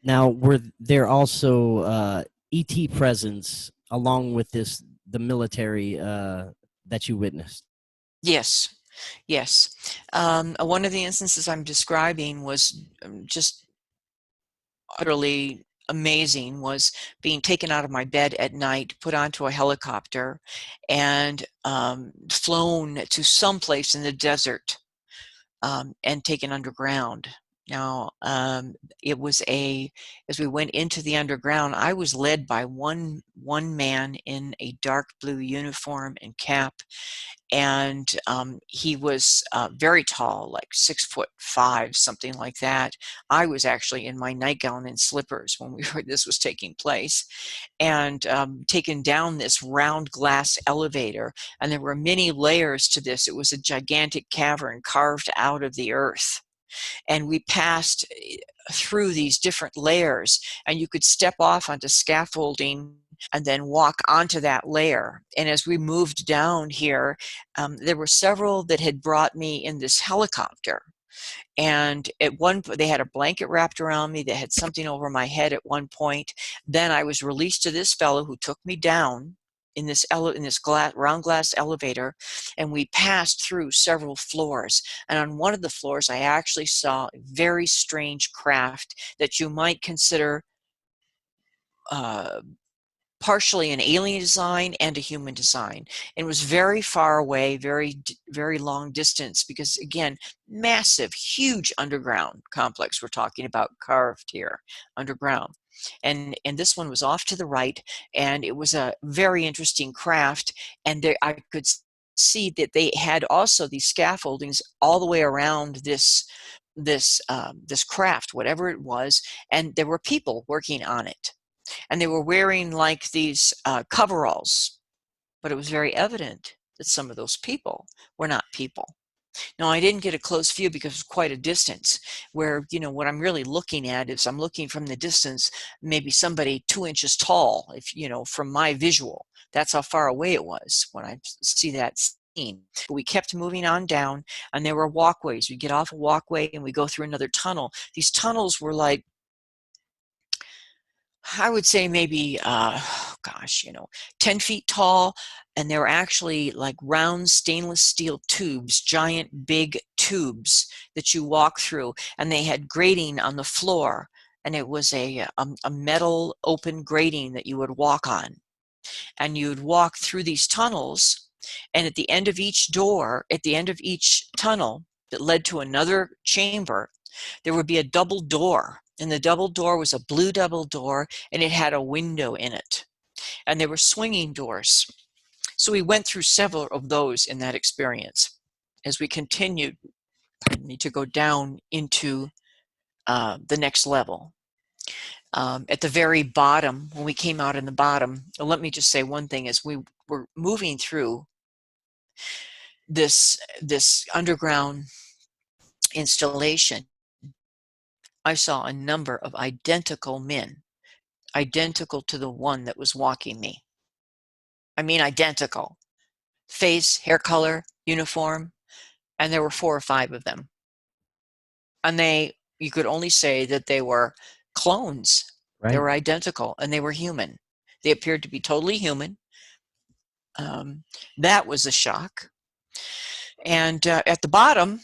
S1: Now, were there also ET presence along with the military that you witnessed?
S2: Yes. Yes. One of the instances I'm describing was just utterly amazing, was being taken out of my bed at night, put onto a helicopter, and flown to someplace in the desert, and taken underground. Now, as we went into the underground, I was led by one man in a dark blue uniform and cap, and he was very tall, like 6'5", something like that. I was actually in my nightgown and slippers when this was taking place, and taken down this round glass elevator, and there were many layers to this. It was a gigantic cavern carved out of the earth, and we passed through these different layers, and you could step off onto scaffolding and then walk onto that layer. And as we moved down here, there were several that had brought me in this helicopter. And at one point, they had a blanket wrapped around me. They had something over my head at one point. Then I was released to this fellow who took me down in this round glass elevator, and we passed through several floors. And on one of the floors, I actually saw a very strange craft that you might consider partially an alien design and a human design. And it was very far away, very long distance, because again, massive, huge underground complex we're talking about, carved here underground. And this one was off to the right, and it was a very interesting craft. And there, I could see that they had also these scaffoldings all the way around this craft, whatever it was, and there were people working on it. And they were wearing like these coveralls, but it was very evident that some of those people were not people. Now, I didn't get a close view because it was quite a distance, where, you know, what I'm really looking at is I'm looking from the distance, maybe somebody 2 inches tall, if, you know, from my visual. That's how far away it was when I see that scene. But we kept moving on down, and there were walkways. We get off a walkway and we go through another tunnel. These tunnels were like, I would say maybe, 10 feet tall, and they were actually like round stainless steel tubes, giant big tubes that you walk through, and they had grating on the floor, and it was a metal open grating that you would walk on, and you'd walk through these tunnels, and at the end of each tunnel that led to another chamber, there would be a double door. And the double door was a blue double door, and it had a window in it. And they were swinging doors. So we went through several of those in that experience as we continued, to go down into the next level. At the very bottom, when we came out in the bottom, let me just say one thing: as we were moving through this underground installation, I saw a number of identical men, identical to the one that was walking me. I mean, identical. Face, hair color, uniform, and there were 4 or 5 of them. And you could only say that they were clones. Right. They were identical, and they were human. They appeared to be totally human. That was a shock. And at the bottom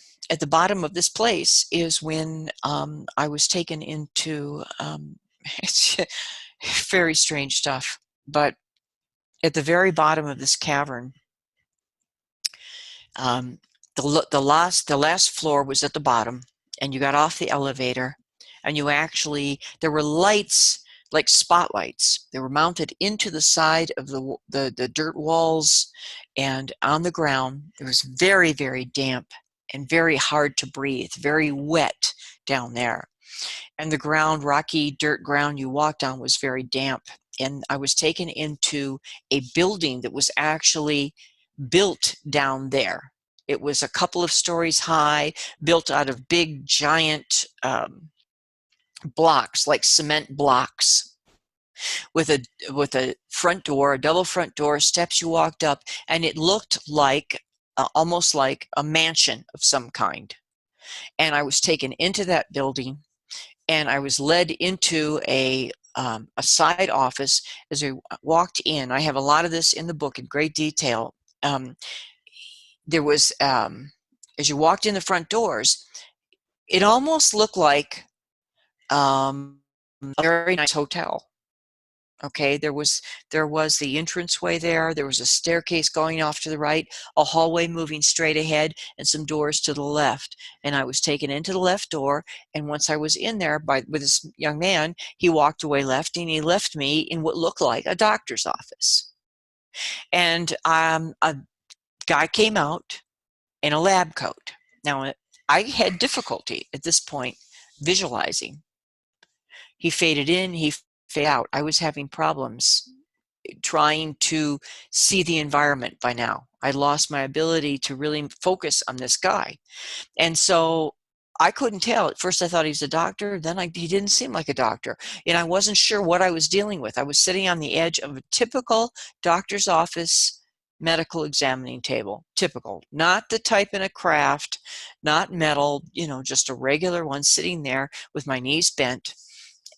S2: of this place is when I was taken into, it's very strange stuff, but at the very bottom of this cavern, the last floor was at the bottom, and you got off the elevator, and there were lights, like spotlights. They were mounted into the side of the dirt walls, and on the ground. It was very, very damp and very hard to breathe, very wet down there. And the ground, rocky dirt ground you walked on, was very damp. And I was taken into a building that was actually built down there. It was a couple of stories high, built out of big, giant blocks, like cement blocks, with a front door, a double front door, steps you walked up, and it looked like almost like a mansion of some kind. And I was taken into that building, and I was led into a side office. As I walked in, I have a lot of this in the book in great detail. There was, as you walked in the front doors, it almost looked like a very nice hotel. Okay, there was the entranceway there. There was a staircase going off to the right, a hallway moving straight ahead, and some doors to the left. And I was taken into the left door. And once I was in there with this young man, he walked away left, and he left me in what looked like a doctor's office. And a guy came out in a lab coat. Now, I had difficulty at this point visualizing. He faded in, he faded out. I was having problems trying to see the environment by now. I lost my ability to really focus on this guy. And so I couldn't tell. At first I thought he was a doctor, then he didn't seem like a doctor. And I wasn't sure what I was dealing with. I was sitting on the edge of a typical doctor's office medical examining table. Typical. Not the type in a craft, not metal, just a regular one, sitting there with my knees bent.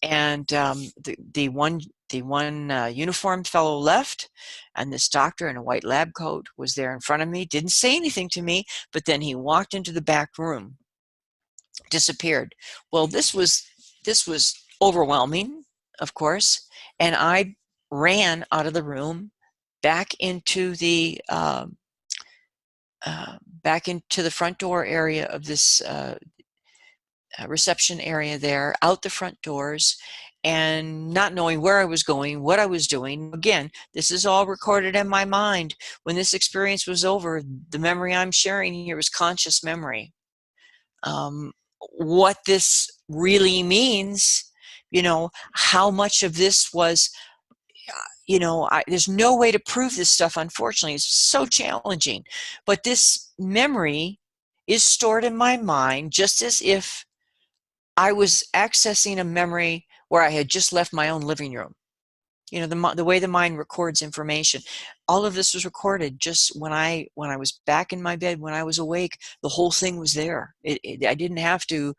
S2: And the one uniformed fellow left, and this doctor in a white lab coat was there in front of me, didn't say anything to me, but then he walked into the back room, disappeared. Well, this was overwhelming, of course, and I ran out of the room back into the front door area of this reception area there, out the front doors, and not knowing where I was going, what I was doing. Again, this is all recorded in my mind. When this experience was over, the memory I'm sharing here is conscious memory. What this really means, how much of this was, there's no way to prove this stuff, unfortunately. It's so challenging. But this memory is stored in my mind just as if I was accessing a memory where I had just left my own living room. The way the mind records information. All of this was recorded just when I was back in my bed, when I was awake. The whole thing was there. I didn't have to,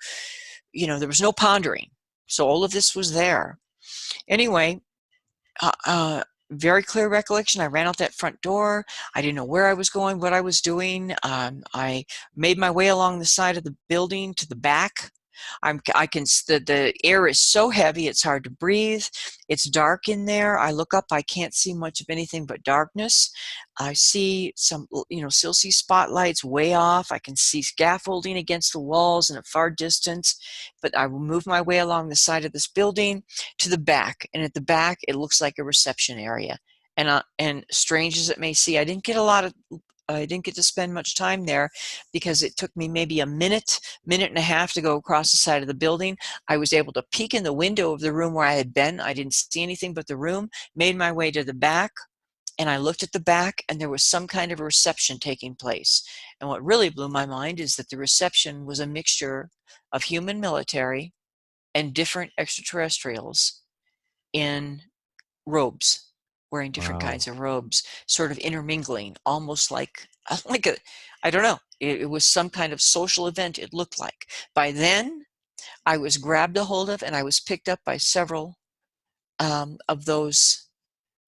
S2: there was no pondering. So all of this was there. Anyway, very clear recollection. I ran out that front door. I didn't know where I was going, what I was doing. I made my way along the side of the building to the back. The air is so heavy, it's hard to breathe. It's dark in there. I look up, I can't see much of anything but darkness. I see still see spotlights way off. I can see scaffolding against the walls in a far distance, but I will move my way along the side of this building to the back. And at the back, it looks like a reception area. And strange as it may seem, I didn't get to spend much time there because it took me maybe a minute and a half to go across the side of the building. I was able to peek in the window of the room where I had been. I didn't see anything but the room, made my way to the back, and I looked at the back, and there was some kind of a reception taking place. And what really blew my mind is that the reception was a mixture of human military and different extraterrestrials in robes, wearing different kinds of robes, sort of intermingling, almost like I don't know, it was some kind of social event, it looked like. By then, I was grabbed a hold of and I was picked up by several of those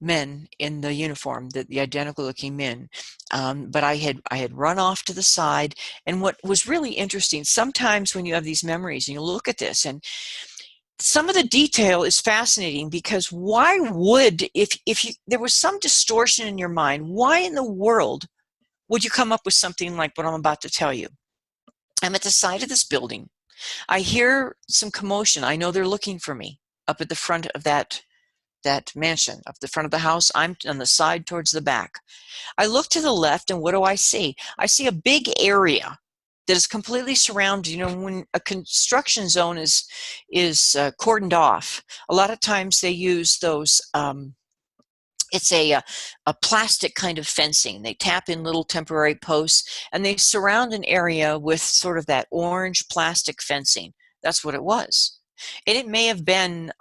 S2: men in the uniform, the identical looking men. But I had run off to the side. And what was really interesting, sometimes when you have these memories and you look at this, and some of the detail is fascinating, because why would, if there was some distortion in your mind, why in the world would you come up with something like what I'm about to tell you? I'm at the side of this building. I hear some commotion. I know they're looking for me up at the front of that mansion, up the front of the house. I'm on the side towards the back. I look to the left, and what do I see? I see a big area that is completely surrounded. When a construction zone is cordoned off, a lot of times they use those, it's a plastic kind of fencing. They tap in little temporary posts, and they surround an area with sort of that orange plastic fencing. That's what it was. And it may have been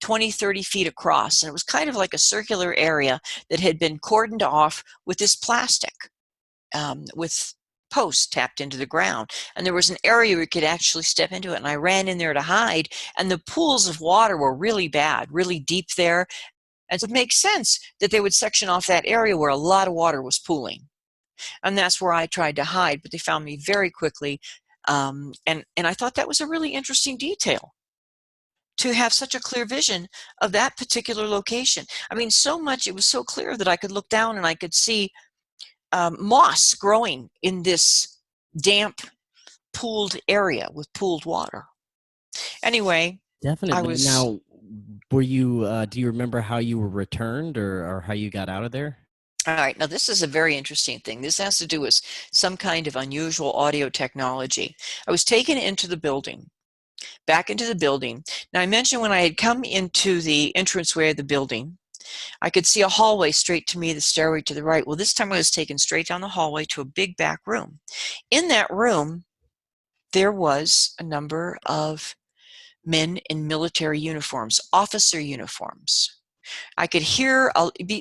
S2: 20, 30 feet across, and it was kind of like a circular area that had been cordoned off with this plastic, with posts tapped into the ground. And there was an area where you could actually step into it, and I ran in there to hide, and the pools of water were really bad, really deep there. And so it makes sense that they would section off that area where a lot of water was pooling. And that's where I tried to hide, but they found me very quickly. And I thought that was a really interesting detail, to have such a clear vision of that particular location. I mean, so much, it was so clear that I could look down and I could see moss growing in this damp, pooled area with pooled water. Anyway,
S1: Definitely. Now, were you? Do you remember how you were returned, or how you got out of there?
S2: All right. Now, this is a very interesting thing. This has to do with some kind of unusual audio technology. I was taken into the building, back into the building. Now, I mentioned when I had come into the entranceway of the building, I could see a hallway straight to me, the stairway to the right. Well, this time I was taken straight down the hallway to a big back room. In that room, there was a number of men in military uniforms, officer uniforms. I could hear,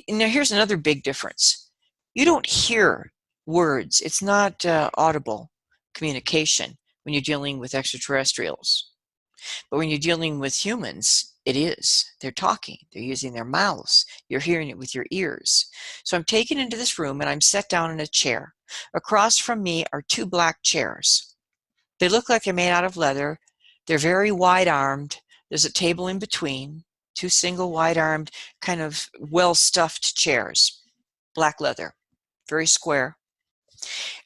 S2: now here's another big difference. You don't hear words. It's not audible communication when you're dealing with extraterrestrials. But when you're dealing with humans, it is. They're talking. They're using their mouths. You're hearing it with your ears. So I'm taken into this room, and I'm set down in a chair. Across from me are two black chairs. They look like they're made out of leather. They're very wide-armed. There's a table in between. two single wide-armed, kind of well-stuffed chairs, black leather, very square.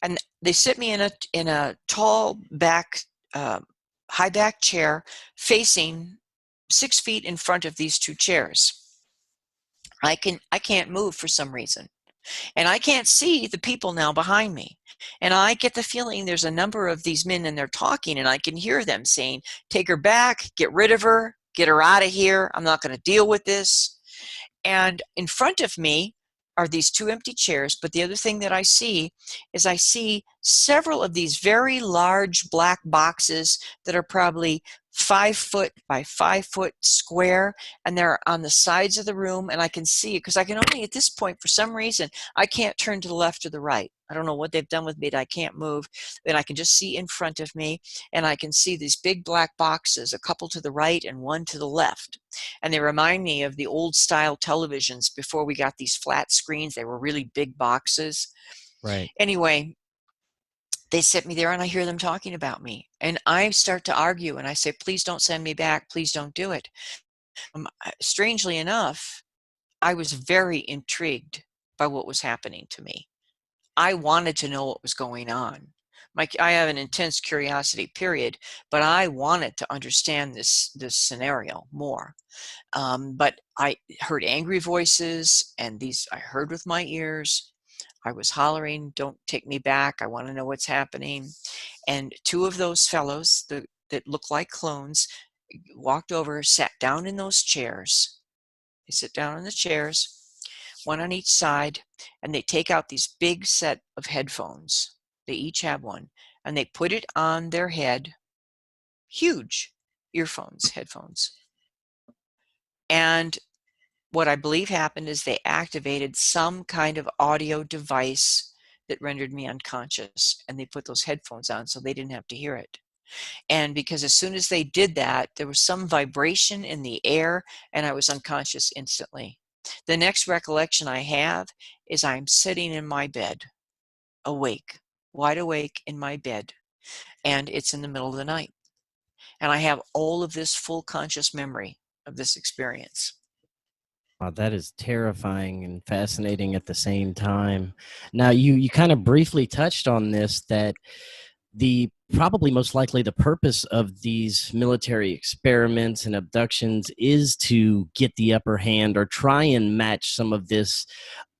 S2: And they sit me in a tall back, high back chair facing 6 feet in front of these two chairs. I can't move for some reason. And I can't see the people now behind me. And I get the feeling there's a number of these men and they're talking, and I can hear them saying, take her back, get rid of her, get her out of here. I'm not going to deal with this. And in front of me are these two empty chairs. But the other thing that I see is I see several of these very large black boxes that are probably 5 foot by 5 foot square, and they're on the sides of the room, and I can see it because I can only, at this point, for some reason, I can't turn to the left or the right. I don't know what they've done with me, that I can't move, and I can just see in front of me, and I can see these big black boxes, a couple to the right and one to the left, and they remind me of the old style televisions before we got these flat screens. They were really big boxes.
S1: Right.
S2: Anyway, they sit me there and I hear them talking about me, and I start to argue and I say, please don't send me back. Please don't do it. Strangely enough, I was very intrigued by what was happening to me. I wanted to know what was going on. I have an intense curiosity, period, but I wanted to understand this scenario more. But I heard angry voices, and these I heard with my ears. I was hollering, don't take me back. I want to know what's happening. And two of those fellows that look like clones walked over, sat down in those chairs. They sit down in the chairs, one on each side, and they take out these big set of headphones. They each have one, and they put it on their head, huge headphones. And what I believe happened is they activated some kind of audio device that rendered me unconscious, and they put those headphones on so they didn't have to hear it. And because as soon as they did that, there was some vibration in the air, and I was unconscious instantly. The next recollection I have is I'm sitting in my bed, awake, wide awake in my bed, and it's in the middle of the night. And I have all of this full conscious memory of this experience.
S1: Wow, that is terrifying and fascinating at the same time. Now, you kind of briefly touched on this, that the probably most likely the purpose of these military experiments and abductions is to get the upper hand or try and match some of this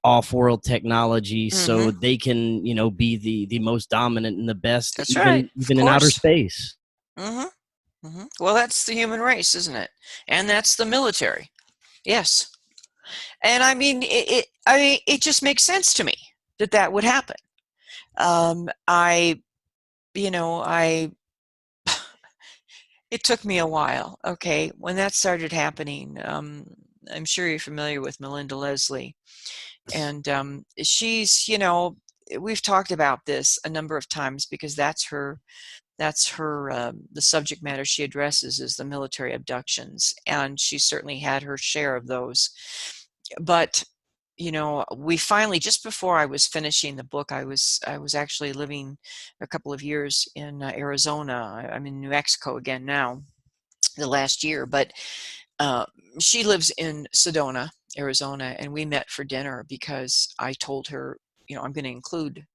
S1: off-world technology so they can, be the most dominant and the best,
S2: That's right,
S1: even
S2: of
S1: in outer
S2: course.
S1: space.
S2: Well, that's the human race, isn't it? And that's the military. Yes. And I mean, it just makes sense to me that would happen. It took me a while. Okay, when that started happening, I'm sure you're familiar with Melinda Leslie, and she's, we've talked about this a number of times because that's her the subject matter she addresses is the military abductions, and she certainly had her share of those. But we finally, just before I was finishing the book, I was actually living a couple of years in Arizona. I'm in New Mexico again now, the last year, but she lives in Sedona, Arizona, and we met for dinner because I told her, I'm going to include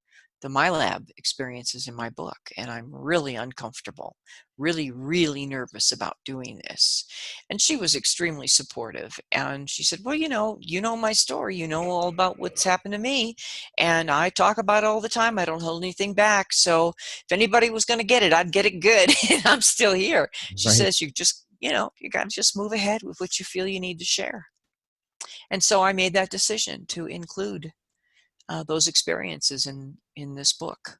S2: the Milab experiences in my book, and I'm really uncomfortable, really, really nervous about doing this. And she was extremely supportive, and she said, well, you know my story, you know all about what's happened to me, and I talk about it all the time. I don't hold anything back, so if anybody was going to get it, I'd get it good. And I'm still here. She says, you just, you got to just move ahead with what you feel you need to share. And so I made that decision to include those experiences in this book.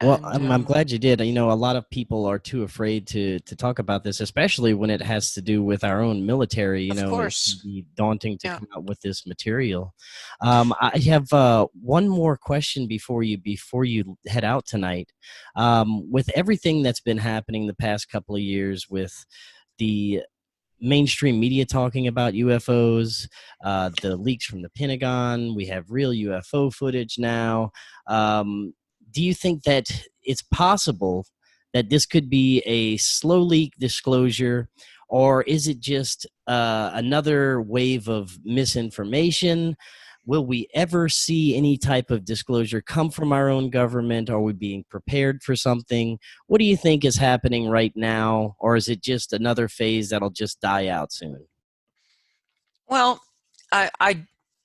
S1: Well,
S2: And,
S1: I'm glad you did. A lot of people are too afraid to talk about this, especially when it has to do with our own military.
S2: Of
S1: It
S2: course.
S1: can be daunting to
S2: Yeah.
S1: come out with this material. I have one more question before you head out tonight. With everything that's been happening the past couple of years, with the mainstream media talking about UFOs, the leaks from the Pentagon, we have real UFO footage now. Do you think that it's possible that this could be a slow leak disclosure, Or is it just another wave of misinformation? Will we ever see any type of disclosure come from our own government? Are we being prepared for something? What do you think is happening right now? Or is it just another phase that'll just die out soon?
S2: Well,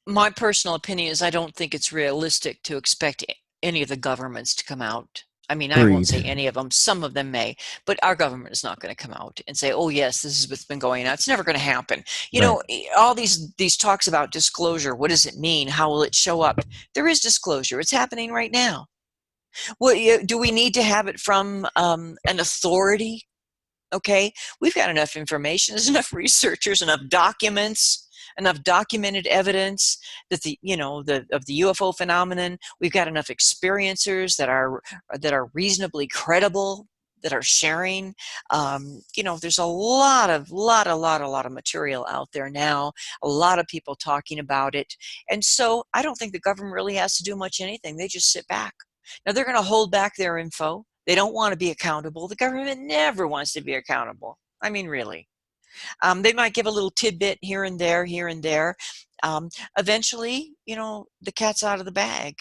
S2: my personal opinion is I don't think it's realistic to expect any of the governments to come out. I mean, I won't say
S1: Agreed.
S2: any of them. Some of them may, but our government is not going to come out and say, "Oh, yes, this is what's been going on." It's never going to happen. You
S1: Right.
S2: know, all these talks about disclosure. What does it mean? How will it show up? There is disclosure. It's happening right now. Well, do we need to have it from an authority? Okay, we've got enough information. There's enough researchers, enough documents, enough documented evidence that of the UFO phenomenon. We've got enough experiencers that are reasonably credible, that are sharing. There's a lot of material out there now. A lot of people talking about it, and so I don't think the government really has to do much anything. They just sit back. Now they're going to hold back their info. They don't want to be accountable. The government never wants to be accountable. I mean, really. They might give a little tidbit here and there, here and there. Eventually, the cat's out of the bag,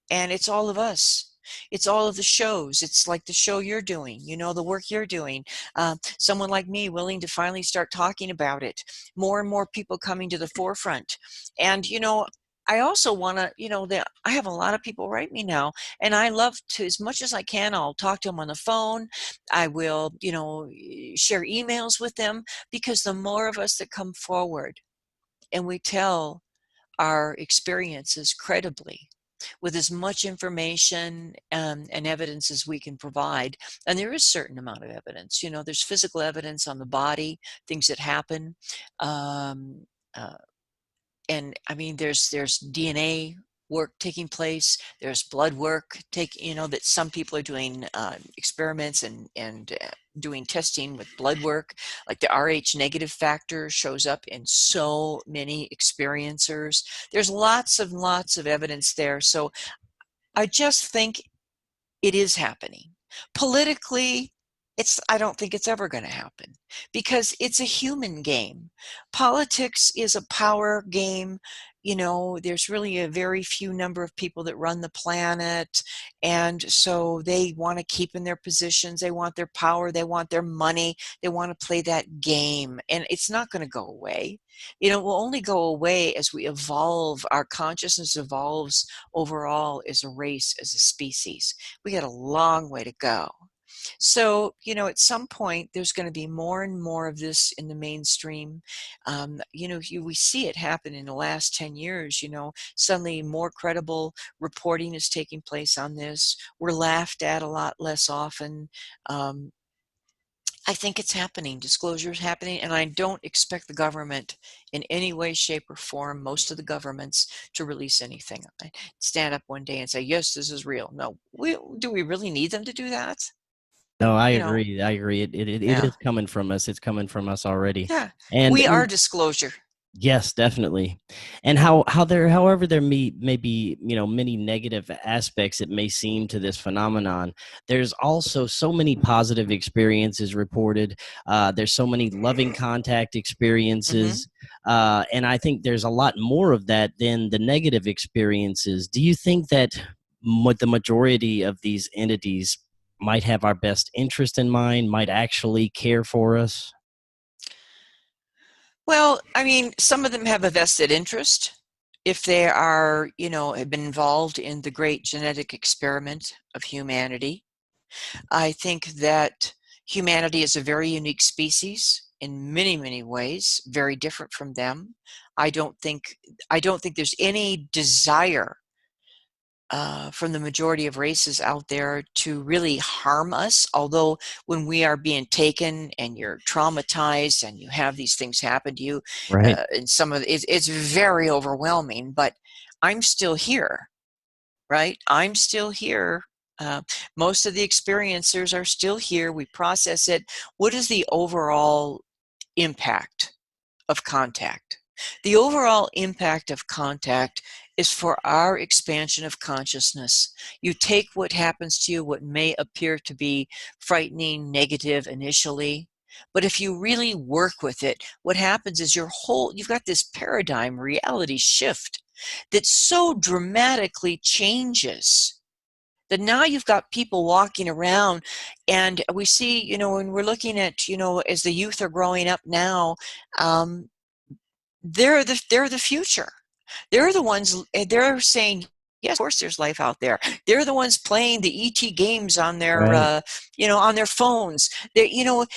S2: and it's all of us. It's all of the shows. It's like the show you're doing, the work you're doing. Someone like me willing to finally start talking about it. More and more people coming to the forefront. And, I also want to, that I have a lot of people write me now, and I love to, as much as I can, I'll talk to them on the phone. I will, share emails with them, because the more of us that come forward and we tell our experiences credibly, with as much information and evidence as we can provide. And there is a certain amount of evidence. There's physical evidence on the body, things that happen. Um, uh, and I mean, there's DNA work taking place. There's blood work that some people are doing experiments and doing testing with blood work. Like the Rh negative factor shows up in so many experiencers. There's lots of evidence there. So I just think it is happening. Politically, I don't think it's ever going to happen, because it's a human game. Politics is a power game. There's really a very few number of people that run the planet, and so they want to keep in their positions. They want their power. They want their money. They want to play that game, and it's not going to go away. It will only go away as we evolve. Our consciousness evolves overall as a race, as a species. We got a long way to go. So, at some point, there's going to be more and more of this in the mainstream. We see it happen in the last 10 years. Suddenly more credible reporting is taking place on this. We're laughed at a lot less often. I think it's happening. Disclosure is happening, and I don't expect the government in any way, shape, or form, most of the governments, to release anything. I stand up one day and say, yes, this is real. No, do we really need them to do that?
S1: No, I
S2: You know,
S1: agree. I agree. It
S2: yeah,
S1: is coming from us. It's coming from us already.
S2: yeah.
S1: And
S2: We are disclosure.
S1: yes, definitely. And however there may be, many negative aspects it may seem to this phenomenon, there's also so many positive experiences reported. There's so many loving contact
S2: Hmm.
S1: experiences. And I think there's a lot more of that than the negative experiences. Do you think that the majority of these entities might have our best interest in mind, might actually care for us?
S2: Well, I mean, some of them have a vested interest. If they are, have been involved in the great genetic experiment of humanity. I think that humanity is a very unique species in many, many ways, very different from them. I don't think there's any desire from the majority of races out there to really harm us. Although when we are being taken and you're traumatized and you have these things happen to you,
S1: Right.
S2: and it's very overwhelming. But I'm still here, right? I'm still here. Uh, Most of the experiencers are still here. We process it. What is the overall impact of contact? The overall impact of contact is for our expansion of consciousness. You take what happens to you, what may appear to be frightening, negative initially, But if you really work with it, what happens is you've got this paradigm reality shift that so dramatically changes that now you've got people walking around, and we see, when we're looking at, as the youth are growing up now, um, they're the future. They're the ones, they're saying, yes, of course there's life out there. They're the ones playing the ET games on their,
S1: Right.
S2: on their phones. The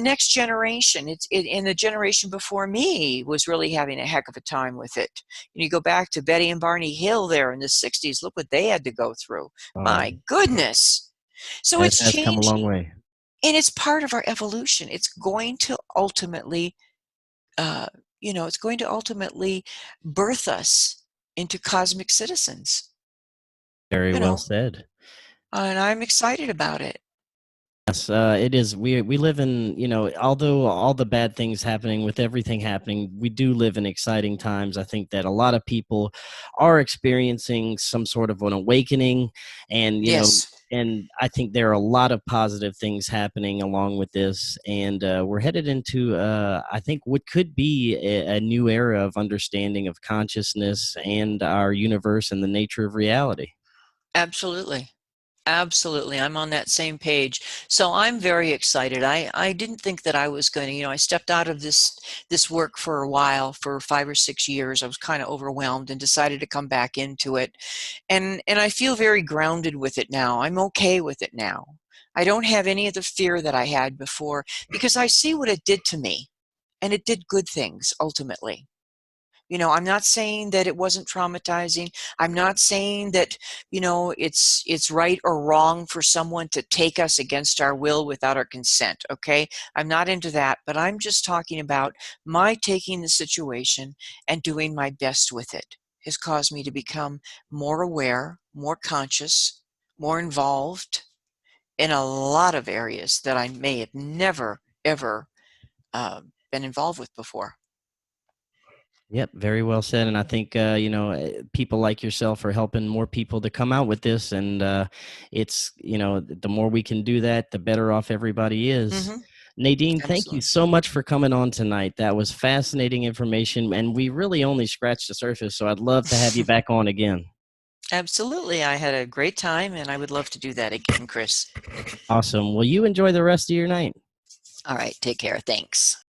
S2: next generation, and the generation before me was really having a heck of a time with it. And you go back to Betty and Barney Hill there in the 60s, look what they had to go through.
S1: Oh,
S2: My goodness. So
S1: it
S2: it's
S1: has come a long
S2: changing.
S1: way.
S2: And it's part of our evolution. It's going to ultimately uh, it's going to ultimately birth us into cosmic citizens,
S1: Very
S2: you
S1: well
S2: know,
S1: said.
S2: and I'm excited about it.
S1: Yes, it is. We live in, although all the bad things happening with everything happening, we do live in exciting times. I think that a lot of people are experiencing some sort of an awakening, and
S2: Yes,
S1: and I think there are a lot of positive things happening along with this, and we're headed into, I think, what could be a new era of understanding of consciousness and our universe and the nature of reality.
S2: absolutely. Absolutely. I'm on that same page. So I'm very excited. I didn't think that I was going to, I stepped out of this work for a while, for 5 or 6 years. I was kind of overwhelmed and decided to come back into it. And I feel very grounded with it now. I'm okay with it now. I don't have any of the fear that I had before because I see what it did to me, and it did good things ultimately. I'm not saying that it wasn't traumatizing. I'm not saying that, it's right or wrong for someone to take us against our will without our consent, okay? I'm not into that, but I'm just talking about my taking the situation and doing my best with it has caused me to become more aware, more conscious, more involved in a lot of areas that I may have never, ever been involved with before.
S1: Yep, very well said. And I think people like yourself are helping more people to come out with this, and it's the more we can do that, the better off everybody is.
S2: Hmm.
S1: Nadine, thank you
S2: Absolutely.
S1: so much for coming on tonight. That was fascinating information, and we really only scratched the surface. So I'd love to have you back on again.
S2: Absolutely. I had a great time, and I would love to do that again, Chris.
S1: Awesome. Well, you enjoy the rest of your night.
S2: All right. Take care. Thanks.